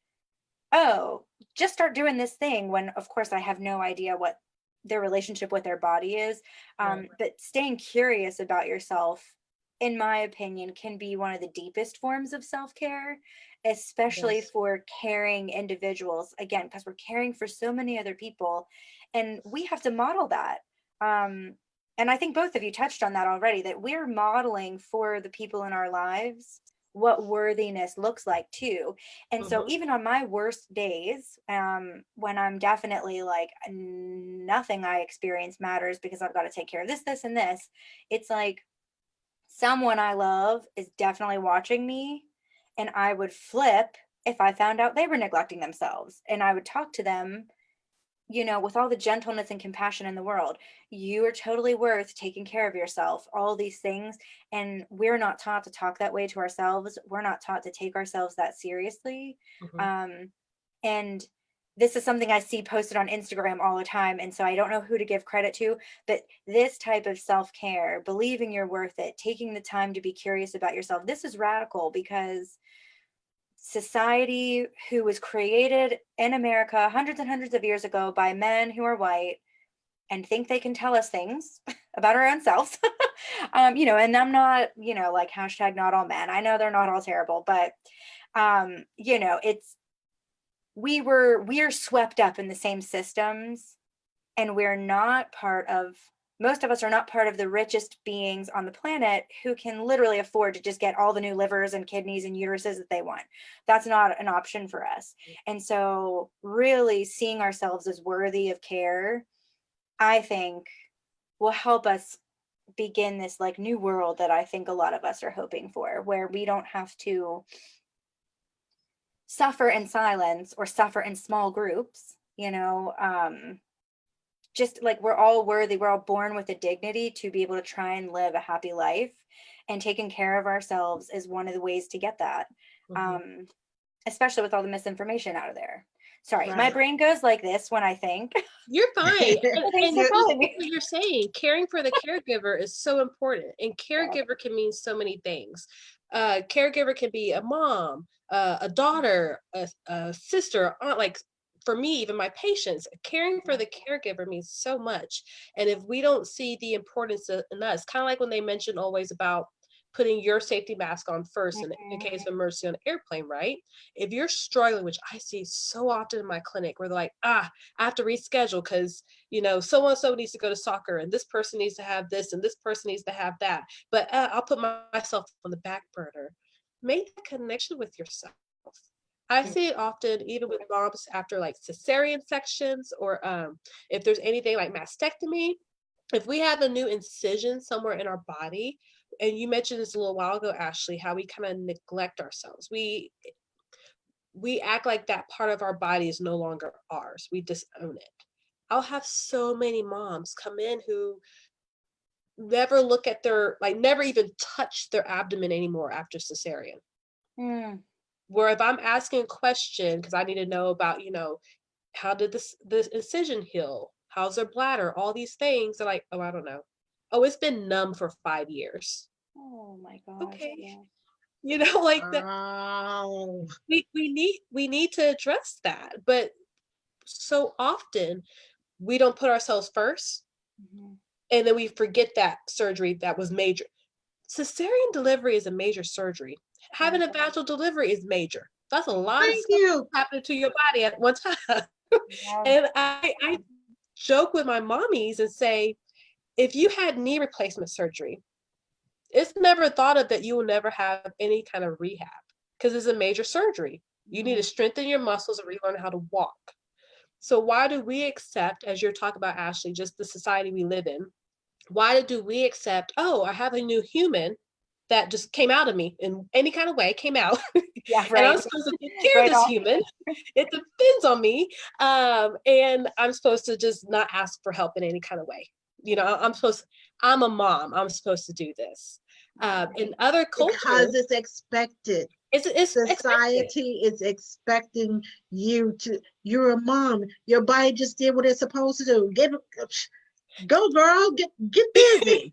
oh, just start doing this thing, when of course I have no idea what their relationship with their body is.
Right.
But staying curious about yourself, in my opinion, can be one of the deepest forms of self-care, especially
Yes.
for caring individuals, again, because we're caring for so many other people and we have to model that. And I think both of you touched on that already, that we're modeling for the people in our lives what worthiness looks like too. And so even on my worst days, when I'm definitely like nothing I experience matters because I've got to take care of this, and this, it's like someone I love is definitely watching me, and I would flip if I found out they were neglecting themselves, and I would talk to them, with all the gentleness and compassion in the world. You are totally worth taking care of yourself, all these things. And we're not taught to talk that way to ourselves. We're not taught to take ourselves that seriously. And this is something I see posted on Instagram all the time. And so I don't know who to give credit to, but this type of self-care, believing you're worth it, taking the time to be curious about yourself, this is radical because society who was created in America hundreds and hundreds of years ago by men who are white and think they can tell us things about our own selves. And I'm not, like hashtag not all men. I know they're not all terrible, but we are swept up in the same systems, and most of us are not part of the richest beings on the planet who can literally afford to just get all the new livers and kidneys and uteruses that they want. That's not an option for us. And so really seeing ourselves as worthy of care, I think, will help us begin this like new world that I think a lot of us are hoping for, where we don't have to suffer in silence or suffer in small groups, just like we're all worthy, we're all born with a dignity to be able to try and live a happy life, and taking care of ourselves is one of the ways to get that. Especially with all the misinformation out of there. Sorry, my brain goes like this when I think.
You're fine. And
calling
what you're saying, caring for the caregiver is so important. And caregiver can mean so many things. Caregiver can be a mom, a daughter, a sister, aunt. Like for me, even my patients, caring for the caregiver means so much. And if we don't see the importance in us, kind of like when they mention always about putting your safety mask on first in case of emergency on an airplane, right? If you're struggling, which I see so often in my clinic, where they're like, I have to reschedule because, so-and-so needs to go to soccer, and this person needs to have this, and this person needs to have that. But I'll put myself on the back burner. Make a connection with yourself. I see it often, even with moms after like cesarean sections, or if there's anything like mastectomy, if we have a new incision somewhere in our body. And you mentioned this a little while ago, Ashley, how we kind of neglect ourselves. We act like that part of our body is no longer ours. We disown it. I'll have so many moms come in who never look at never even touch their abdomen anymore after cesarean. Where if I'm asking a question, because I need to know about, how did this incision heal? How's their bladder? All these things. They're like, oh, I don't know. Oh, it's been numb for 5 years.
Oh my gosh.
Okay. Like that. We need to address that. But so often we don't put ourselves first. And then we forget that surgery that was major. Cesarean delivery is a major surgery. Having a vaginal delivery is major. That's a lot of stuff happening to your body at one time. And I joke with my mommies and say, if you had knee replacement surgery, it's never thought of that you will never have any kind of rehab, because it's a major surgery. You need to strengthen your muscles and relearn how to walk. So why do we accept, as you're talking about, Ashley, just the society we live in, why do we accept, oh, I have a new human that just came out of me in any kind of way, came out.
Yeah, right.
And I'm supposed to take care of this human. It depends on me. And I'm supposed to just not ask for help in any kind of way. I'm a mom. I'm supposed to do this. In other cultures,
because it's expected.
It's
society is expecting you to. You're a mom. Your body just did what it's supposed to do. Go, girl. Get busy.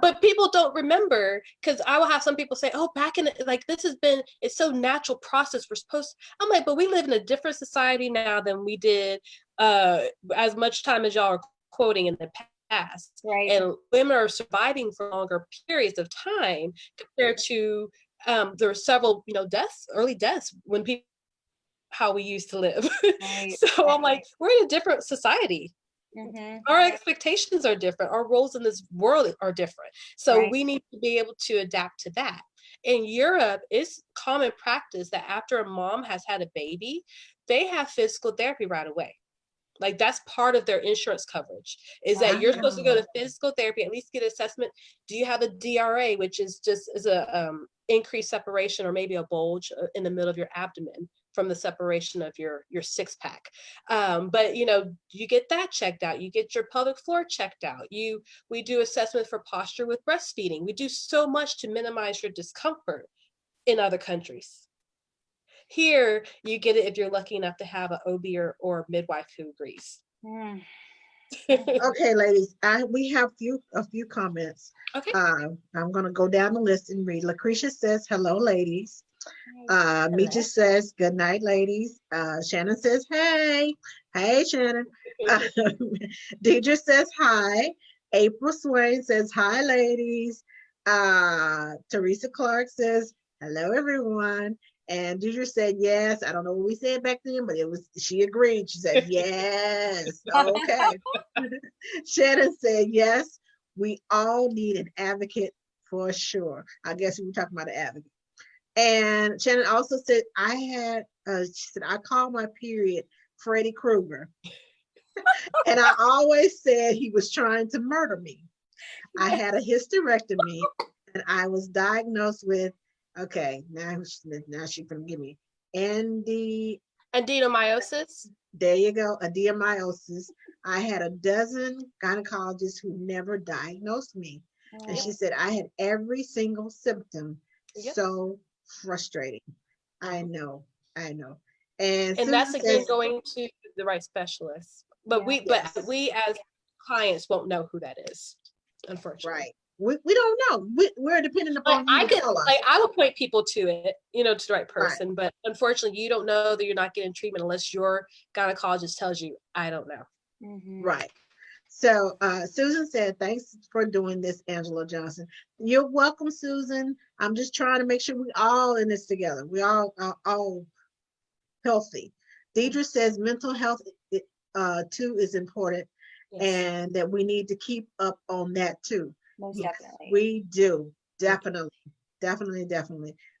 But people don't remember, because I will have some people say, "Oh, back in it's so natural process. We're supposed." I'm like, but we live in a different society now than we did as much time as y'all are quoting in the past.
Right.
And women are surviving for longer periods of time compared to there were several, early deaths when people, how we used to live.
Right.
So I'm like, we're in a different society. Our expectations are different. Our roles in this world are different. So we need to be able to adapt to that. In Europe, it's common practice that after a mom has had a baby, they have physical therapy right away. Like that's part of their insurance coverage, is that you're supposed to go to physical therapy, at least get assessment. Do you have a DRA, which is a increased separation or maybe a bulge in the middle of your abdomen from the separation of your six pack. But you get that checked out. You get your pelvic floor checked out. We do assessment for posture with breastfeeding. We do so much to minimize your discomfort in other countries. Here, you get it if you're lucky enough to have an OB or midwife who agrees.
Okay, ladies, we have a few comments.
Okay.
I'm going to go down the list and read. Lucretia says, hello, ladies. Meecha says, good night, ladies. Shannon says, hey. Hey, Shannon. Deidre says, hi. April Swain says, hi, ladies. Theresa Clark says, hello, everyone. And Deidre said, yes. I don't know what we said back then, but she agreed. She said, yes. Okay. Shannon said, yes, we all need an advocate for sure. I guess we were talking about an advocate. And Shannon also said, she said, I call my period Freddy Krueger. And I always said he was trying to murder me. I had a hysterectomy and I was diagnosed with, okay, now she can give me
adenomyosis.
There you go, adenomyosis. I had a dozen gynecologists who never diagnosed me. And she said, I had every single symptom. Yep. So frustrating. I know. And
that's again going to the right specialist. But we as clients won't know who that is, unfortunately.
Right. We don't know. We're dependent upon you to tell us.
I will point people to it, to the right person. Right. But unfortunately, you don't know that you're not getting treatment unless your gynecologist tells you, I don't know.
Mm-hmm. Right. So Susan said, thanks for doing this, Angela Johnson. You're welcome, Susan. I'm just trying to make sure we all in this together. We all healthy. Deidre says mental health too is important. Yes. And that we need to keep up on that too.
Most definitely.
We do. Definitely.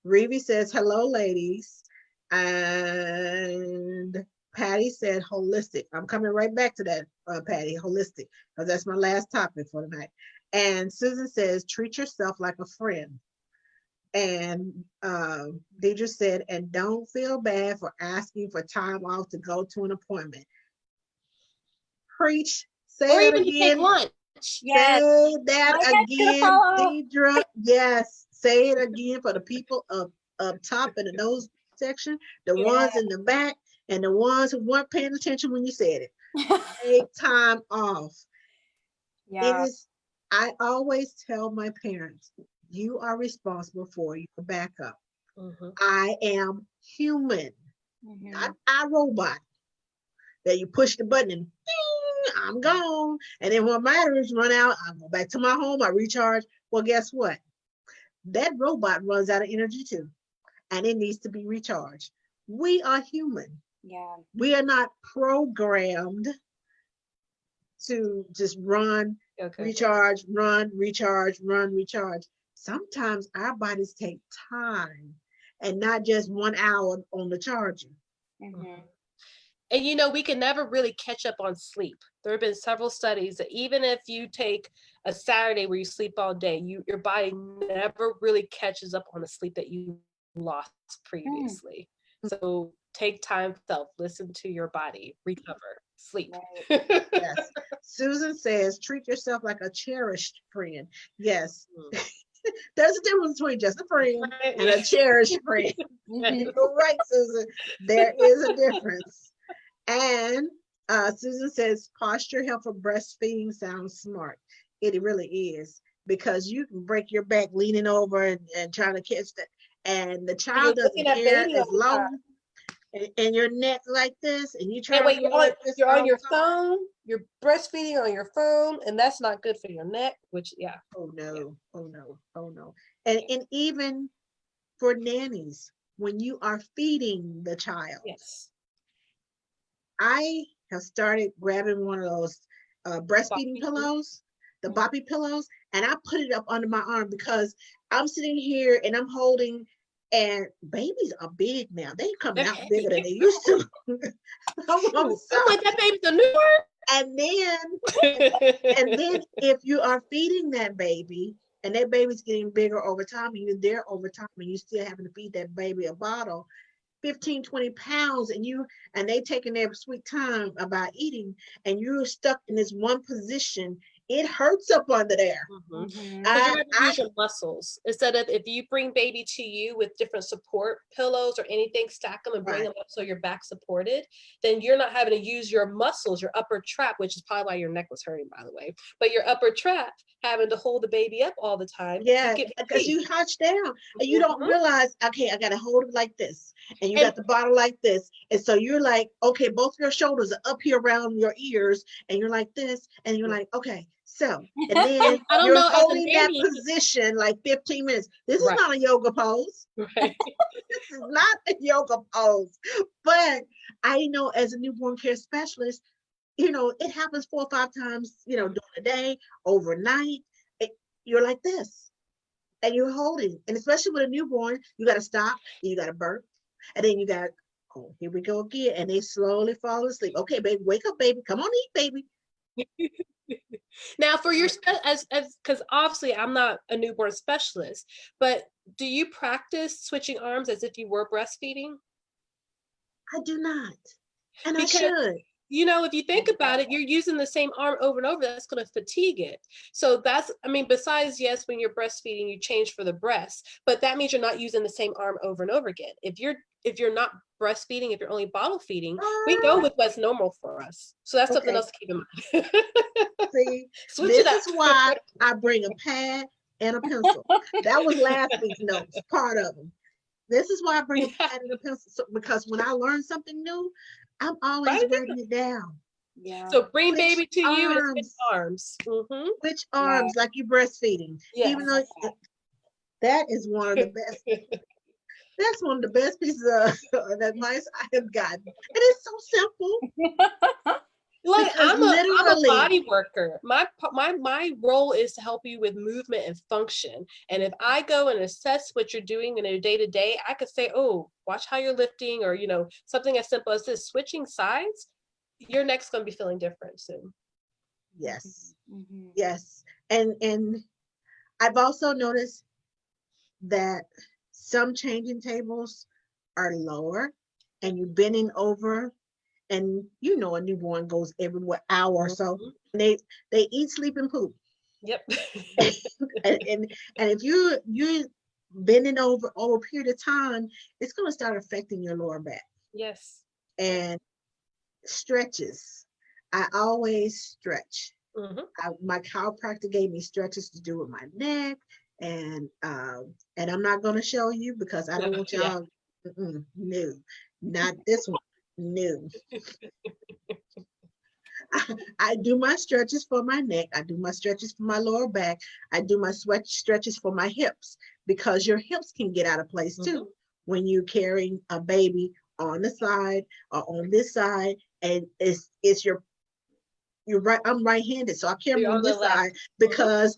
Revi says, hello, ladies. And Patti said holistic. I'm coming right back to that, Patti, holistic, because that's my last topic for tonight. And Susan says, treat yourself like a friend. And Deidre said, and don't feel bad for asking for time off to go to an appointment. Preach. Say it again.
Take lunch.
Yes.
Say that again, Deidre. Yes. Say it again for the people up top in the nose section, the ones in the back, and the ones who weren't paying attention when you said it. Take time off.
Yeah.
I always tell my parents, you are responsible for your backup. Mm-hmm. I am human, not a robot. That you push the button and ding, I'm gone. And then when my batteries run out, I go back to my home, I recharge. Well, guess what? That robot runs out of energy too. And it needs to be recharged. We are human.
Yeah.
We are not programmed to just run, recharge, run, recharge, run, recharge. Sometimes our bodies take time and not just 1 hour on the charger.
Mm-hmm. And we can never really catch up on sleep. There have been several studies that even if you take a Saturday where you sleep all day, your body never really catches up on the sleep that you lost previously. So take time to listen to your body, recover, sleep.
Right. Yes. Susan says, treat yourself like a cherished friend. Yes. There's a difference between just a friend and a cherished friend. You're right, Susan. There is a difference. And Susan says, posture help for breastfeeding sounds smart. It really is, because you can break your back leaning over and trying to catch that. And the child doesn't care as long and your neck like this, and you try
to you're on your phone, you're breastfeeding on your phone, and that's not good for your neck, which
oh no. And even for nannies, when you are feeding the child, I have started grabbing one of those breastfeeding pillows, the boppy pillows, and I put it up under my arm, because I'm sitting here and I'm holding. And babies are big now. They're coming out bigger than they used to. I'm
like, that baby's a new one.
And then if you are feeding that baby and that baby's getting bigger over time, and you're there over time, and you still having to feed that baby a bottle, 15, 20 pounds, and they taking their sweet time about eating, and you're stuck in this one position it hurts up under there.
Mhm.
Mhm.
Because you're
I,
going to use your muscles instead of if you bring baby to you with different support pillows or anything, stack them and bring
Right.
them up so your back supported, then you're not having to use your muscles, your upper trap, which is probably why your neck was hurting, by the way. But your upper trap having to hold the baby up all the time,
yeah,
you get
because you hunched down and you don't
Mhm.
realize, okay, I got to hold it like this. And you
And
got the bottle like this. And so you're like, okay, both your shoulders are up here around your ears and you're like this. And you're like, okay, so, and then
I don't
you're
know, as a
holding that
nanny,
position like 15 minutes. This is
right,
not a yoga pose.
right.
This is not a yoga pose. But I know as a newborn care specialist, it happens 4 or 5 times, during the day, overnight. You're like this and you're holding. And especially with a newborn, you got to stop, you got to burp, and then you got, oh, here we go again. And they slowly fall asleep. Okay, baby, wake up, baby. Come on, eat, baby.
Now for your as because obviously I'm not a newborn specialist, but do you practice switching arms as if you were breastfeeding?
I do not. And I
Because
should.
if you think about it, you're using the same arm over and over, that's going to fatigue it. So I mean, besides, yes, when you're breastfeeding, you change for the breast, but that means you're not using the same arm over and over again. If you're not breastfeeding, if you're only bottle feeding, we go with what's normal for us. So that's something
Okay.
else to keep in mind.
See,
Switch it
this
up.
is why I bring a pad and a pencil. That was last week's notes, part of them. This is why I bring a pad and a pencil, because when I learn something new, I'm always
Right?
writing it down.
Yeah.
So bring
Which
baby to you and switch
arms?
arms.
Which
Yeah.
arms, like you breastfeeding?
Yes.
Even though that is one of the best. That's one of the best pieces of advice I have gotten. And it's so simple
Like
because
I'm a
literally,
body worker. My role is to help you with movement and function. And if I go and assess what you're doing in a day to day, I could say, oh, watch how you're lifting, or something as simple as this, switching sides. Your neck's going to be feeling different soon.
yes,
Mhm.
yes. And I've also noticed that some changing tables are lower and you're bending over, and a newborn goes every hour or so.
Mhm.
And they eat, sleep, and poop.
Yep.
And if you're bending over a period of time, it's going to start affecting your lower back.
Yes.
And stretches, I always stretch.
Hmm.
My chiropractor gave me stretches to do with my neck, and I'm not going to show you because I don't want
Yeah.
y'all. No, not this one. No. I do my stretches for my neck. I do my stretches for my lower back. I do my stretches for my hips, because your hips can get out of place too when you're carrying a baby on the side or on this side, and it's you're right. I'm right-handed, so I carry
You're
them
on
on
the
this
left.
side because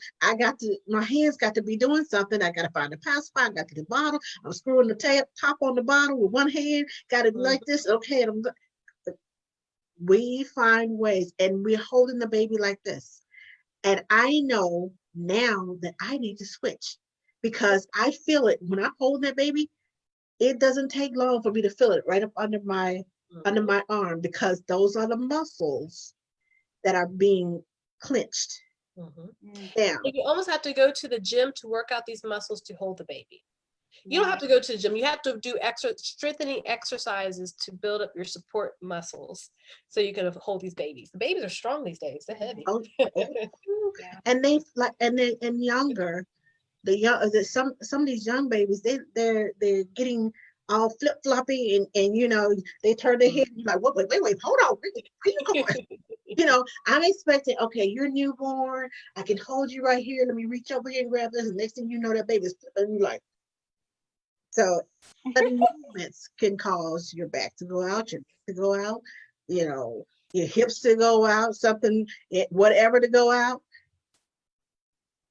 my hands got to be doing something. I got to find the pacifier. I got to get the bottle. I'm screwing the top on the bottle with one hand. Got it like this. Okay, and we find ways, and we're holding the baby like this. And I know now that I need to switch, because I feel it when I'm holding that baby. It doesn't take long for me to feel it right up under my arm, because those are the muscles that are being clenched down.
You almost have to go to the gym to work out these muscles to hold the baby. You don't have to go to the gym. You have to do strengthening exercises to build up your support muscles so you can hold these babies. The babies are strong these days. They're heavy.
Oh,
Yeah.
and they like, and younger, some of these young babies, they're getting all flip floppy, and they turn their head, like, wait, hold on, where you going? I'm expecting, okay, you're newborn, I can hold you right here, let me reach over here and grab this, and next thing you know, that baby's flipping, you like, so sudden movements can cause your back to go out, your neck to go out, your hips to go out, whatever to go out.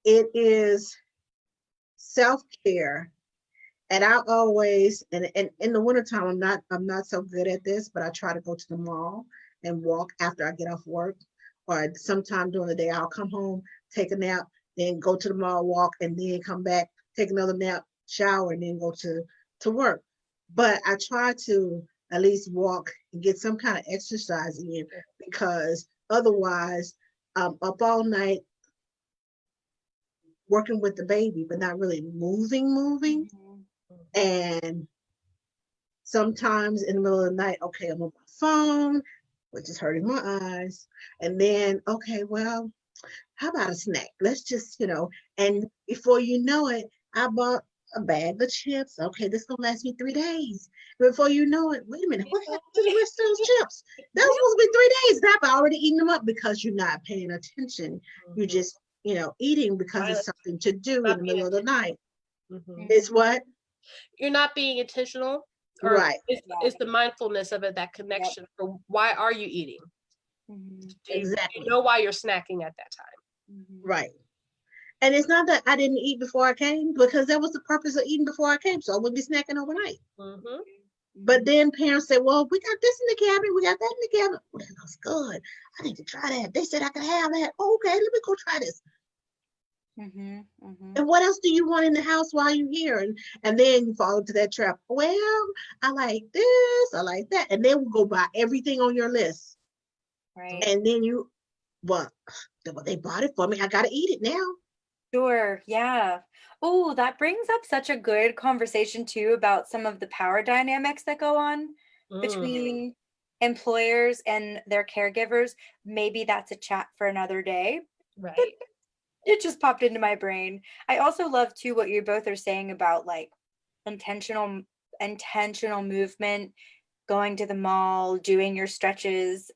It is self-care. And I always, and in the wintertime, I'm not so good at this, but I try to go to the mall and walk after I get off work, or sometime during the day, I'll come home, take a nap, then go to the mall, walk, and then come back, take another nap, shower, and then go to work. But I try to at least walk and get some kind of exercise in, because otherwise I'm up all night working with the baby, but not really moving.
Mhm.
And sometimes in the middle of the night, okay, I'm on my phone, which is hurting my eyes. And then, okay, well, how about a snack? Let's just, and before you know it, I bought a bag of chips. Okay, this gonna last me 3 days. Before you know it, wait a minute, what happened to the rest of those chips? That was supposed to be 3 days. Now I've already eaten them up because you're not paying attention. You're just, eating because it's
Silence.
something to do in
Not
the
being
middle of the night.
Mhm.
It's what?
You're not being intentional, or
Right,
Yeah.
it's the mindfulness of it, that
Yep.
connection for why are you eating?
Mhm.
Do you
exactly.
know why you're snacking at that time?
Mhm.
Right. And it's not that I didn't eat before I came, because that was the purpose of eating before I came. So I wouldn't be snacking overnight.
Mm-hmm.
But then parents say, well, we got this in the cabinet, we got that in the cabinet. Well, that looks good. I need to try that. They said I could have that. Okay, let me go try this.
Mhm. Mhm.
And what else do you want in the house while you're here? And then you fall into that trap. Well, I like this, I like that. And then we'll go buy everything on your list.
Right.
And then well, they bought it for me. I got to eat it now.
Sure. Yeah. Oh, that brings up such a good conversation too about some of the power dynamics that go on between employers and their caregivers. Maybe that's a chat for another day. But
Right.
it just popped into my brain. I also love too what you both are saying about like intentional intentional movement, going to the mall, doing your stretches,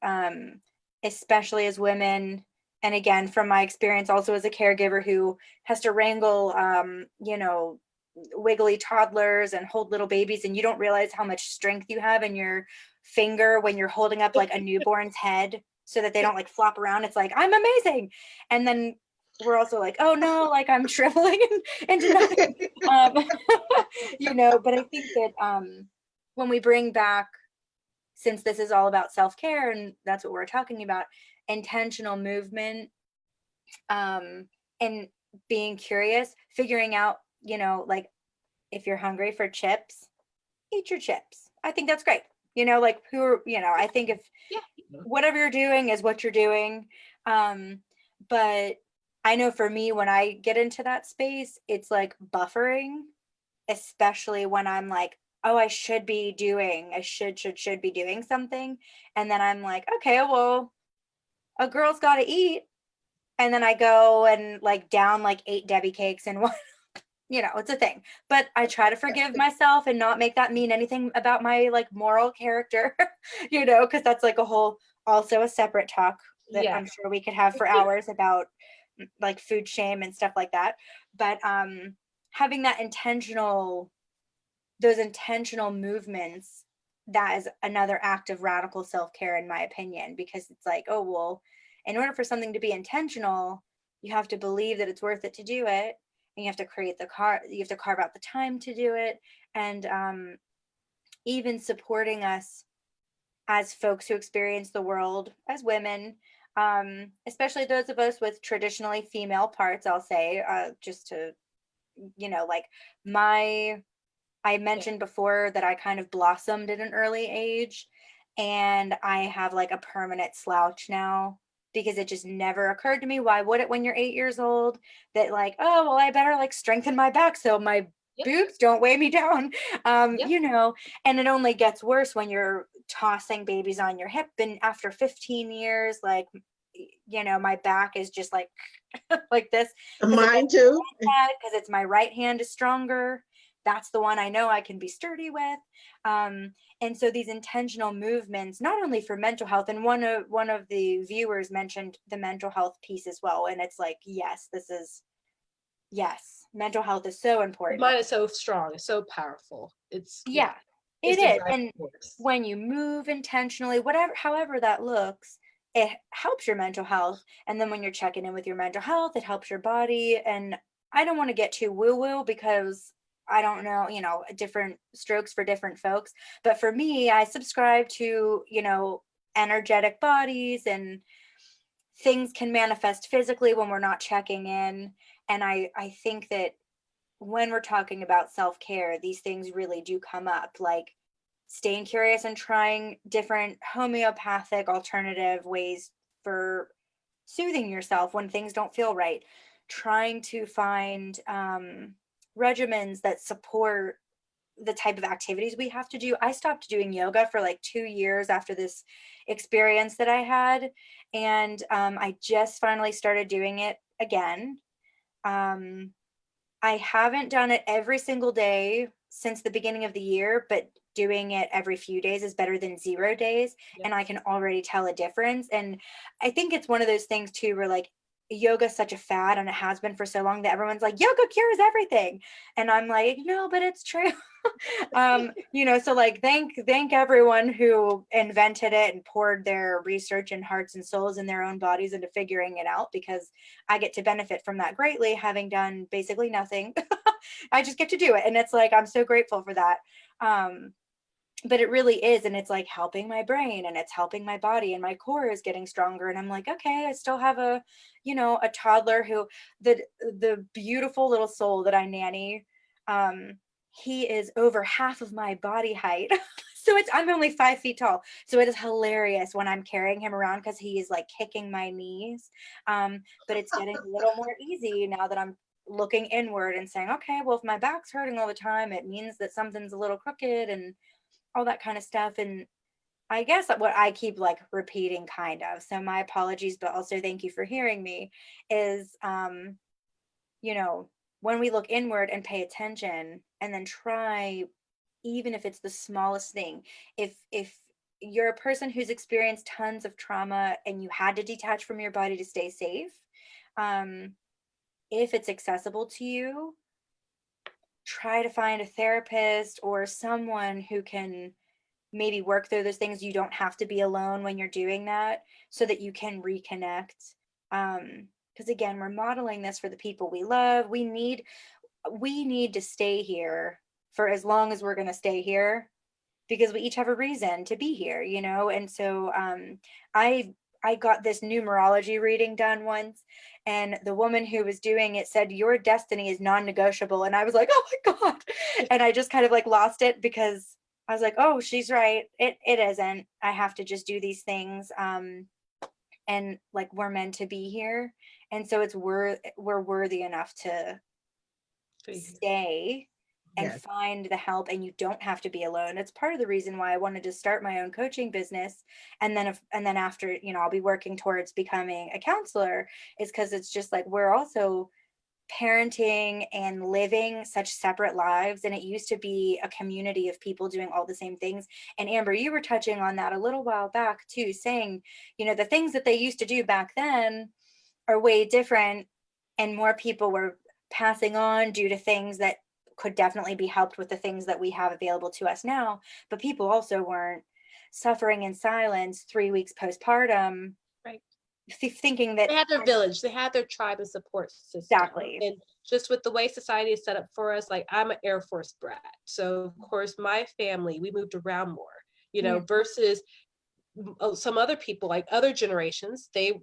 especially as women. And again, from my experience also as a caregiver who has to wrangle, wiggly toddlers and hold little babies, and you don't realize how much strength you have in your finger when you're holding up like a newborn's head so that they don't like flop around. It's like, I'm amazing. And then we're also like, oh no, like I'm shriveling into nothing. Um, but I think that when we bring back, since this is all about self-care and that's what we're talking about, intentional movement, and being curious, figuring out, like if you're hungry for chips, eat your chips. I think that's great. Like I think if
Yeah.
whatever you're doing is what you're doing. But I know for me, when I get into that space, it's like buffering, especially when I'm like, oh, I should be doing something. And then I'm like, okay, well, a girl's got to eat. And then I go and like down like 8 Debbie cakes and one, it's a thing. But I try to forgive myself and not make that mean anything about my like moral character, because that's like also a separate talk that
Yeah.
I'm sure we could have for hours about like food shame and stuff like that. But having those intentional movements, that is another act of radical self-care in my opinion, because it's like, oh well, in order for something to be intentional, you have to believe that it's worth it to do it, and you have to you have to carve out the time to do it. And even supporting us as folks who experience the world as women, especially those of us with traditionally female parts, I'll say, just to like my I mentioned before that I kind of blossomed at an early age, and I have like a permanent slouch now because it just never occurred to me. Why would it when you're 8 years old? That like, oh, well, I better like strengthen my back so my
Yep.
boobs don't weigh me down.
Yep.
And it only gets worse when you're tossing babies on your hip. And after 15 years, like, my back is just like, like this because
Mine too.
it's my right hand is stronger. That's the one I know I can be sturdy with. And so these intentional movements, not only for mental health, and one of the viewers mentioned the mental health piece as well. And it's like, yes, mental health is so important.
Mine is so strong. It's so powerful. It's
Yeah,
it's
it
the
is.
driving
And
force.
when you move intentionally, however that looks, it helps your mental health. And then when you're checking in with your mental health, it helps your body. And I don't want to get too woo-woo because I don't know, different strokes for different folks. But for me, I subscribe to, energetic bodies, and things can manifest physically when we're not checking in. And I think that when we're talking about self-care, these things really do come up, like staying curious and trying different homeopathic alternative ways for soothing yourself when things don't feel right. trying to find regimens that support the type of activities we have to do. I stopped doing yoga for like 2 years after this experience that I had. And I just finally started doing it again. I haven't done it every single day since the beginning of the year, but doing it every few days is better than 0 days. And I can already tell a difference. And I think it's one of those things too, where like yoga is such a fad, and it has been for so long, that everyone's like, yoga cures everything. And I'm like, no, but it's true. So like thank everyone who invented it and poured their research and hearts and souls in their own bodies into figuring it out, because I get to benefit from that greatly, having done basically nothing. I just get to do it, and it's like I'm so grateful for that. But it really is, and it's like helping my brain, and it's helping my body, and my core is getting stronger. And I'm like, okay, I still have a toddler who, the beautiful little soul that I nanny, he is over half of my body height. So I'm only 5 feet tall. So it is hilarious when I'm carrying him around, because he is like kicking my knees. But it's getting a little more easy now that I'm looking inward and saying, okay, well, if my back's hurting all the time, it means that something's a little crooked and all that kind of stuff. And I guess what I keep like repeating, kind of, so my apologies, but also thank you for hearing me, is when we look inward and pay attention, and then try, even if it's the smallest thing, if you're a person who's experienced tons of trauma and you had to detach from your body to stay safe, if it's accessible to you, try to find a therapist or someone who can maybe work through those things. You don't have to be alone when you're doing that, so that you can reconnect. Because again, we're modeling this for the people we love. We need to stay here for as long as we're going to stay here, because we each have a reason to be here, And so I got this numerology reading done once, and the woman who was doing it said, your destiny is non-negotiable. And I was like, oh my God. And I just kind of like lost it, because I was like, oh, she's right. It isn't. I have to just do these things. And like, we're meant to be here. And so we're worthy enough to stay and
Yes.
find the help, and you don't have to be alone. It's part of the reason why I wanted to start my own coaching business. And then after, I'll be working towards becoming a counselor, is because it's just like, we're also parenting and living such separate lives. And it used to be a community of people doing all the same things. And Amber, you were touching on that a little while back too, saying, the things that they used to do back then are way different, and more people were passing on due to things that could definitely be helped with the things that we have available to us now. But people also weren't suffering in silence 3 weeks postpartum,
Right.
Thinking that
they had their village, they had their tribe and support system.
Exactly.
And just with the way society is set up for us, like I'm an Air Force brat, so of course my family, we moved around more, versus some other people, like other generations, they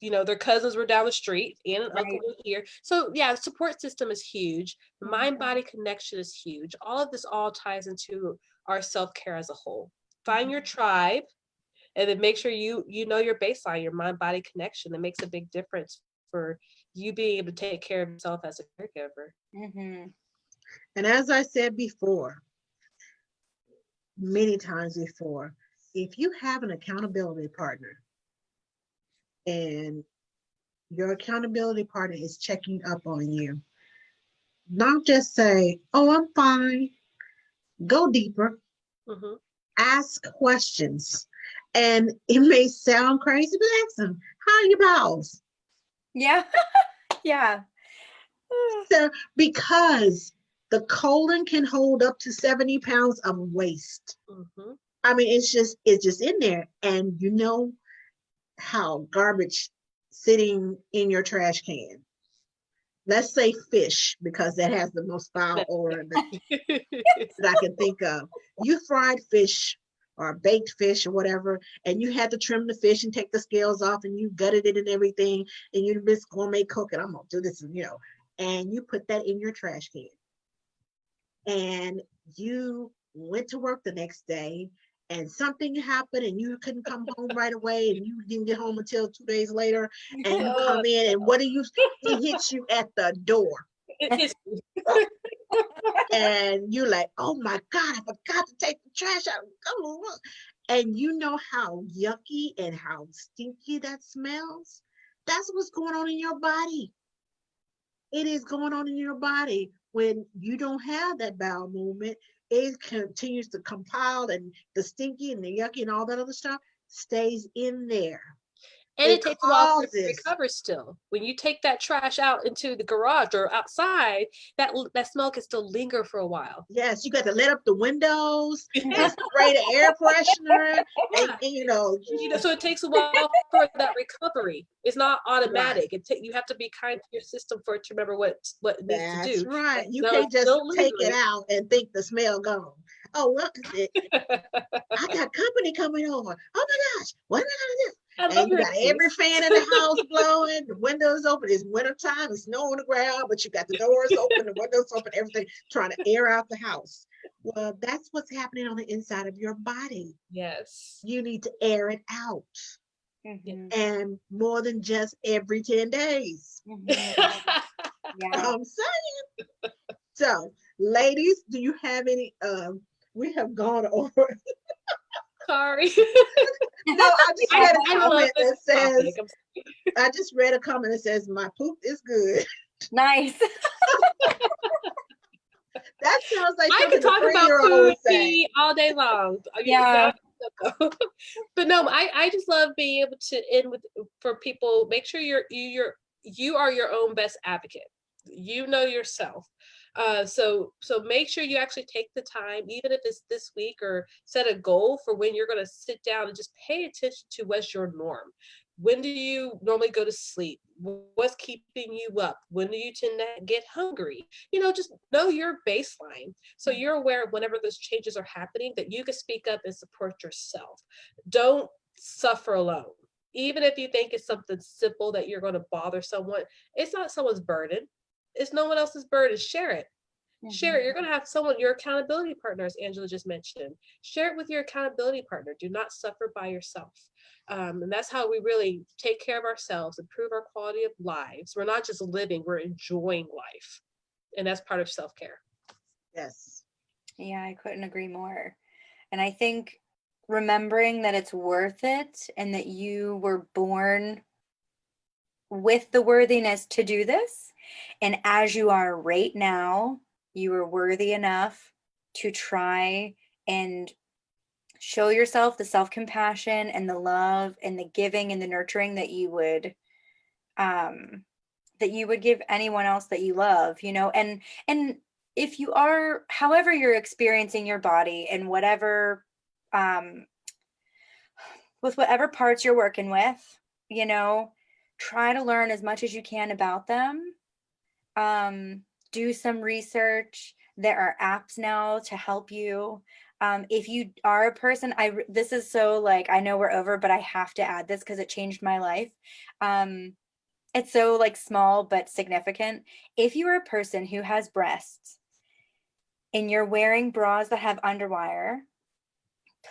their cousins were down the street and an uncle was here. So yeah, the support system is huge. Mind body connection is huge. All of this all ties into our self-care as a whole. Find your tribe, and then make sure you know your baseline, your mind body connection. That makes a big difference for you being able to take care of yourself as a caregiver.
And as I said before, many times before, if you have an accountability partner, and your accountability partner is checking up on you, don't just say, oh, I'm fine. Go deeper. Ask questions. And it may sound crazy, but ask them, how are your bowels?
Yeah. Yeah.
So, because the colon can hold up to 70 pounds of waste. I mean, it's just in there. And you know how garbage sitting in your trash can. Let's say fish, because that has the most foul odor that I can think of. You fried fish or baked fish or whatever, and you had to trim the fish and take the scales off, and you gutted it and everything, and you miss gourmet cooking. I'm gonna do this, and you put that in your trash can. And you went to work the next day, and something happened and you couldn't come home right away and you didn't get home until 2 days later, and you come in and what do you, it hits you at the door.
It's
And you're like, oh my God, I forgot to take the trash out. And you know how yucky and how stinky that smells? That's what's going on in your body. It is going on in your body. When you don't have that bowel movement, it continues to compile, and the stinky and the yucky and all that other stuff stays in there.
and it takes a while for it to
causes-
recover still. When you take that trash out into the garage or outside, that smell can still linger for a while.
Yes, you got to let up the windows and spray the air freshener. And,
So it takes a while for that recovery. It's not automatic. You have to be kind to your system for it to remember what it needs to do.
That's right. You
So
can't
it's
just
still
take it
lingering.
out and think the smell gone. Oh, look, I got company coming over. Oh my gosh, what am I gonna do?
I love
And you
your
got
excuse.
every fan in the house blowing, the windows open. It's winter time, it's snow on the ground, but you got the doors open, the windows open, everything, trying to air out the house. Well, that's what's happening on the inside of your body.
Yes.
You need to air it out.
Mhm.
And more than just every 10 days.
Mhm. Yeah.
I'm saying. So, ladies, do you have any? We have gone over.
Sorry.
No, I just read a
I love
comment that
this
says,
topic. I'm sorry.
I just read a comment that says, my poop is good.
Nice.
That sounds like
I
something
could talk
a
about
3-year-old
food
would say.
tea all day long.
Yeah.
But no, I just love being able to end with, for people, make sure you are your own best advocate. You know yourself. So make sure you actually take the time, even if it's this week, or set a goal for when you're going to sit down and just pay attention to what's your norm. When do you normally go to sleep? What's keeping you up? When do you tend to get hungry? Just know your baseline. So you're aware of whenever those changes are happening, that you can speak up and support yourself. Don't suffer alone. Even if you think it's something simple that you're going to bother someone, it's not someone's burden. It's no one else's burden. Share it. Share it. You're going to have your accountability partner, as Angela just mentioned. Share it with your accountability partner. Do not suffer by yourself. And that's how we really take care of ourselves, improve our quality of lives. We're not just living, we're enjoying life. And that's part of self-care.
Yes.
Yeah, I couldn't agree more. And I think remembering that it's worth it and that you were born with the worthiness to do this. And as you are right now, you are worthy enough to try and show yourself the self-compassion and the love and the giving and the nurturing that you would give anyone else that you love, and if you are, however you're experiencing your body and whatever with whatever parts you're working with, try to learn as much as you can about them. Do some research. There are apps now to help you. If you are a person, this is so, like, I know we're over, but I have to add this because it changed my life. It's so, like, small but significant. If you are a person who has breasts and you're wearing bras that have underwire,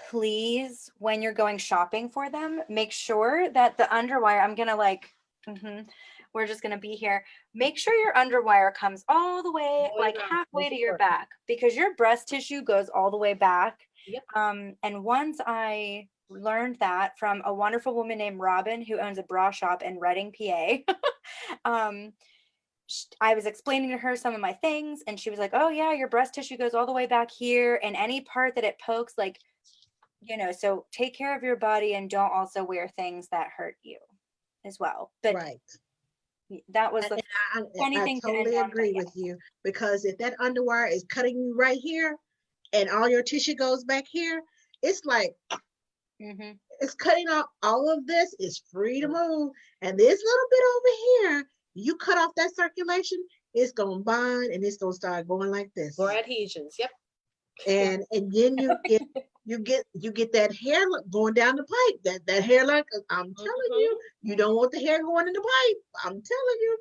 please, when you're going shopping for them, make sure that the underwire, I'm gonna we're just gonna be here. Make sure your underwire comes all the way, like halfway to your back, because your breast tissue goes all the way back.
Yep.
And once I learned that from a wonderful woman named Robin, who owns a bra shop in Reading, PA. I was explaining to her some of my things, and she was like, oh yeah, your breast tissue goes all the way back here, and any part that it pokes, like, so take care of your body and don't also wear things that hurt you as well. But
Right.
that was the funny
I
thing to end
totally
on, but
agree
yeah.
with you, because if that underwire is cutting you right here and all your tissue goes back here, it's like it's cutting off all of this. Is free to move, and this little bit over here, you cut off that circulation, it's gonna bind and it's gonna start going like this.
More adhesions. Yep.
And then you get that hair going down the pipe. That hair, like, I'm telling you, you don't want the hair going in the pipe. I'm telling you.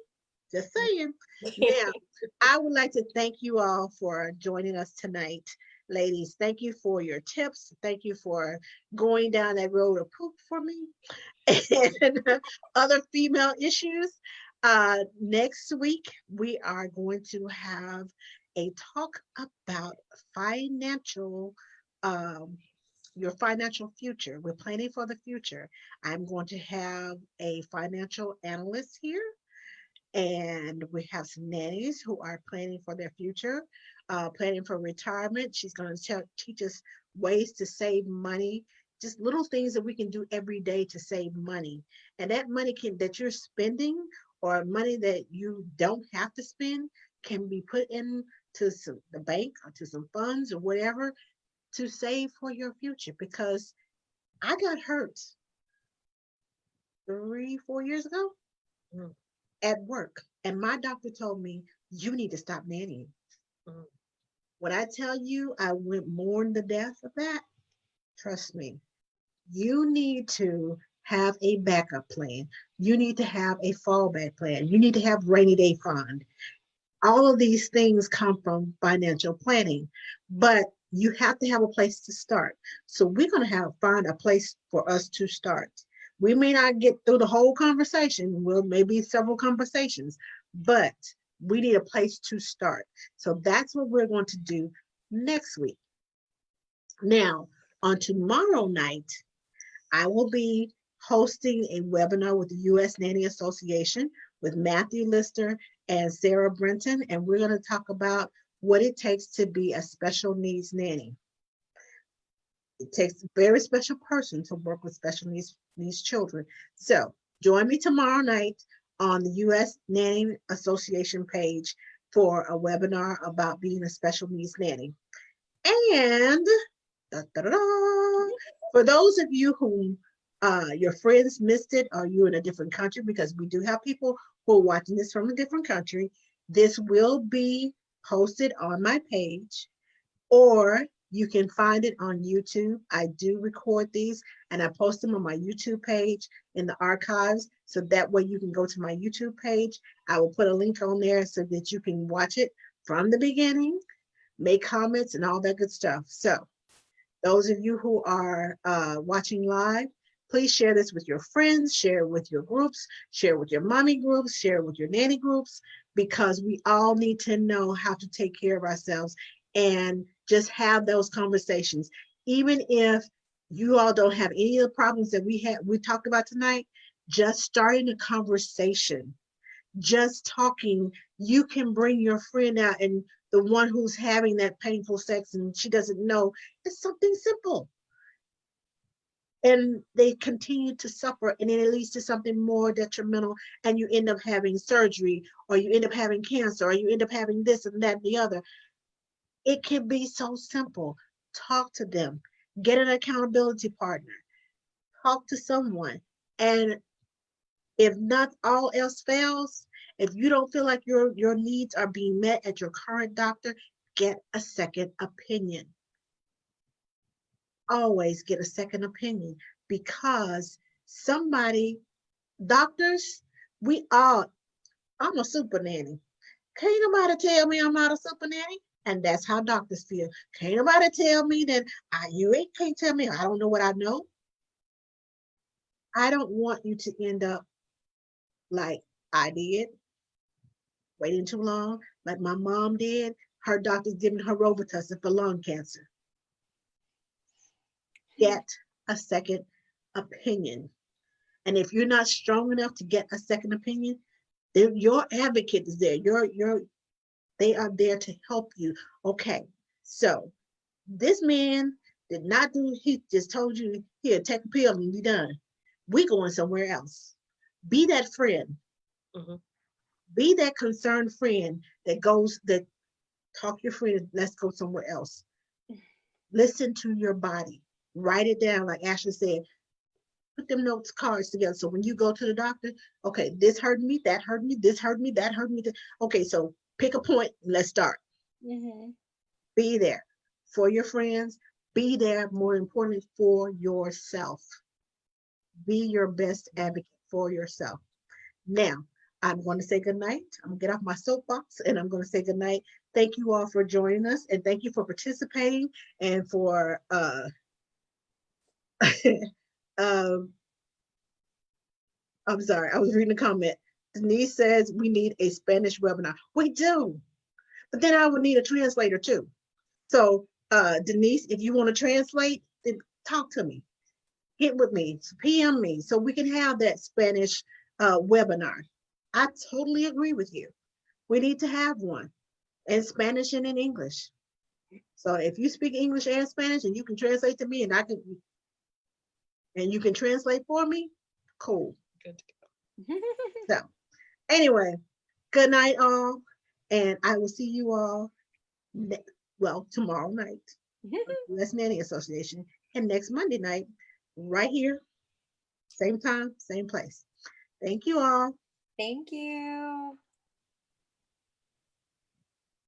Just saying. Now, I would like to thank you all for joining us tonight. Ladies, thank you for your tips. Thank you for going down that road of poop for me and other female issues. Next week, we are going to have a talk about financial, um, your financial future. We're planning for the future. I'm going to have a financial analyst here, and we have some nannies who are planning for their future, planning for retirement. She's going to teach us ways to save money, just little things that we can do every day to save money. And that money that you're spending, or money that you don't have to spend, can be put into the bank or to some funds or whatever to save for your future. Because I got hurt 3, 4 years ago at work, and my doctor told me, you need to stop nannying. When I tell you I went mourn the death of that, trust me, you need to have a backup plan. You need to have a fallback plan. You need to have rainy day fund. All of these things come from financial planning, but you have to have a place to start. So we're going to find a place for us to start. We may not get through the whole conversation. Well, maybe several conversations, but we need a place to start. So that's what we're going to do next week. Now, on tomorrow night, I will be hosting a webinar with the U.S. Nanny Association with Matthew Lister and Sarah Brenton, and we're going to talk about what it takes to be a special needs nanny. It takes a very special person to work with special needs children. So join me tomorrow night on the U.S. Nanny Association page for a webinar about being a special needs nanny. And for those of you who your friends missed it, or you're in a different country, because we do have people who are watching this from a different country, this will be posted on my page, or you can find it on YouTube. I do record these and I post them on my YouTube page in the archives. So that way you can go to my YouTube page. I will put a link on there so that you can watch it from the beginning, make comments and all that good stuff. So those of you who are watching live, please share this with your friends, share it with your groups, share with your mommy groups, share with your nanny groups, because we all need to know how to take care of ourselves and just have those conversations. Even if you all don't have any of the problems that we talked about tonight, just starting a conversation, just talking, you can bring your friend out, and the one who's having that painful sex and she doesn't know, it's something simple. And they continue to suffer, and then it leads to something more detrimental, and you end up having surgery, or you end up having cancer, or you end up having this and that and the other. It can be so simple. Talk to them, get an accountability partner, talk to someone. And if not all else fails, if you don't feel like your needs are being met at your current doctor, get a second opinion. Always get a second opinion, because doctors, I'm a super nanny. Can't nobody tell me I'm not a super nanny. And that's how doctors feel. Can't nobody tell me that can't tell me I don't know what I know. I don't want you to end up like I did, waiting too long, like my mom did. Her doctor's giving her Robitussin for lung cancer. Get a second opinion. And if you're not strong enough to get a second opinion, your advocate is there. They are there to help you. Okay, so this man did not he just told you, here, take a pill and be done. We going somewhere else. Be that friend. Mm-hmm. Be that concerned friend that talk your friend, let's go somewhere else. Listen to your body. Write it down, like Ashley said. Put them notes cards together. So when you go to the doctor, okay, this hurt me, that hurt me, this hurt me, that hurt me. Okay, so pick a point. Let's start. Mm-hmm. Be there for your friends. Be there, more importantly, for yourself. Be your best advocate for yourself. Now, I'm going to say good night. I'm going to get off my soapbox and I'm going to say good night. Thank you all for joining us and thank you for participating and for um, I'm sorry, I was reading a comment. Denise says we need a Spanish webinar. We do, but then I would need a translator too. So Denise, if you want to translate, then talk to me. Get with me, PM me, so we can have that Spanish webinar. I totally agree with you. We need to have one in Spanish and in English. So if you speak English and Spanish and you can translate to me and you can translate for me, cool.
Good to go.
So anyway, good night all. And I will see you all, tomorrow night, US Nanny Association, and next Monday night, right here, same time, same place. Thank you all.
Thank you.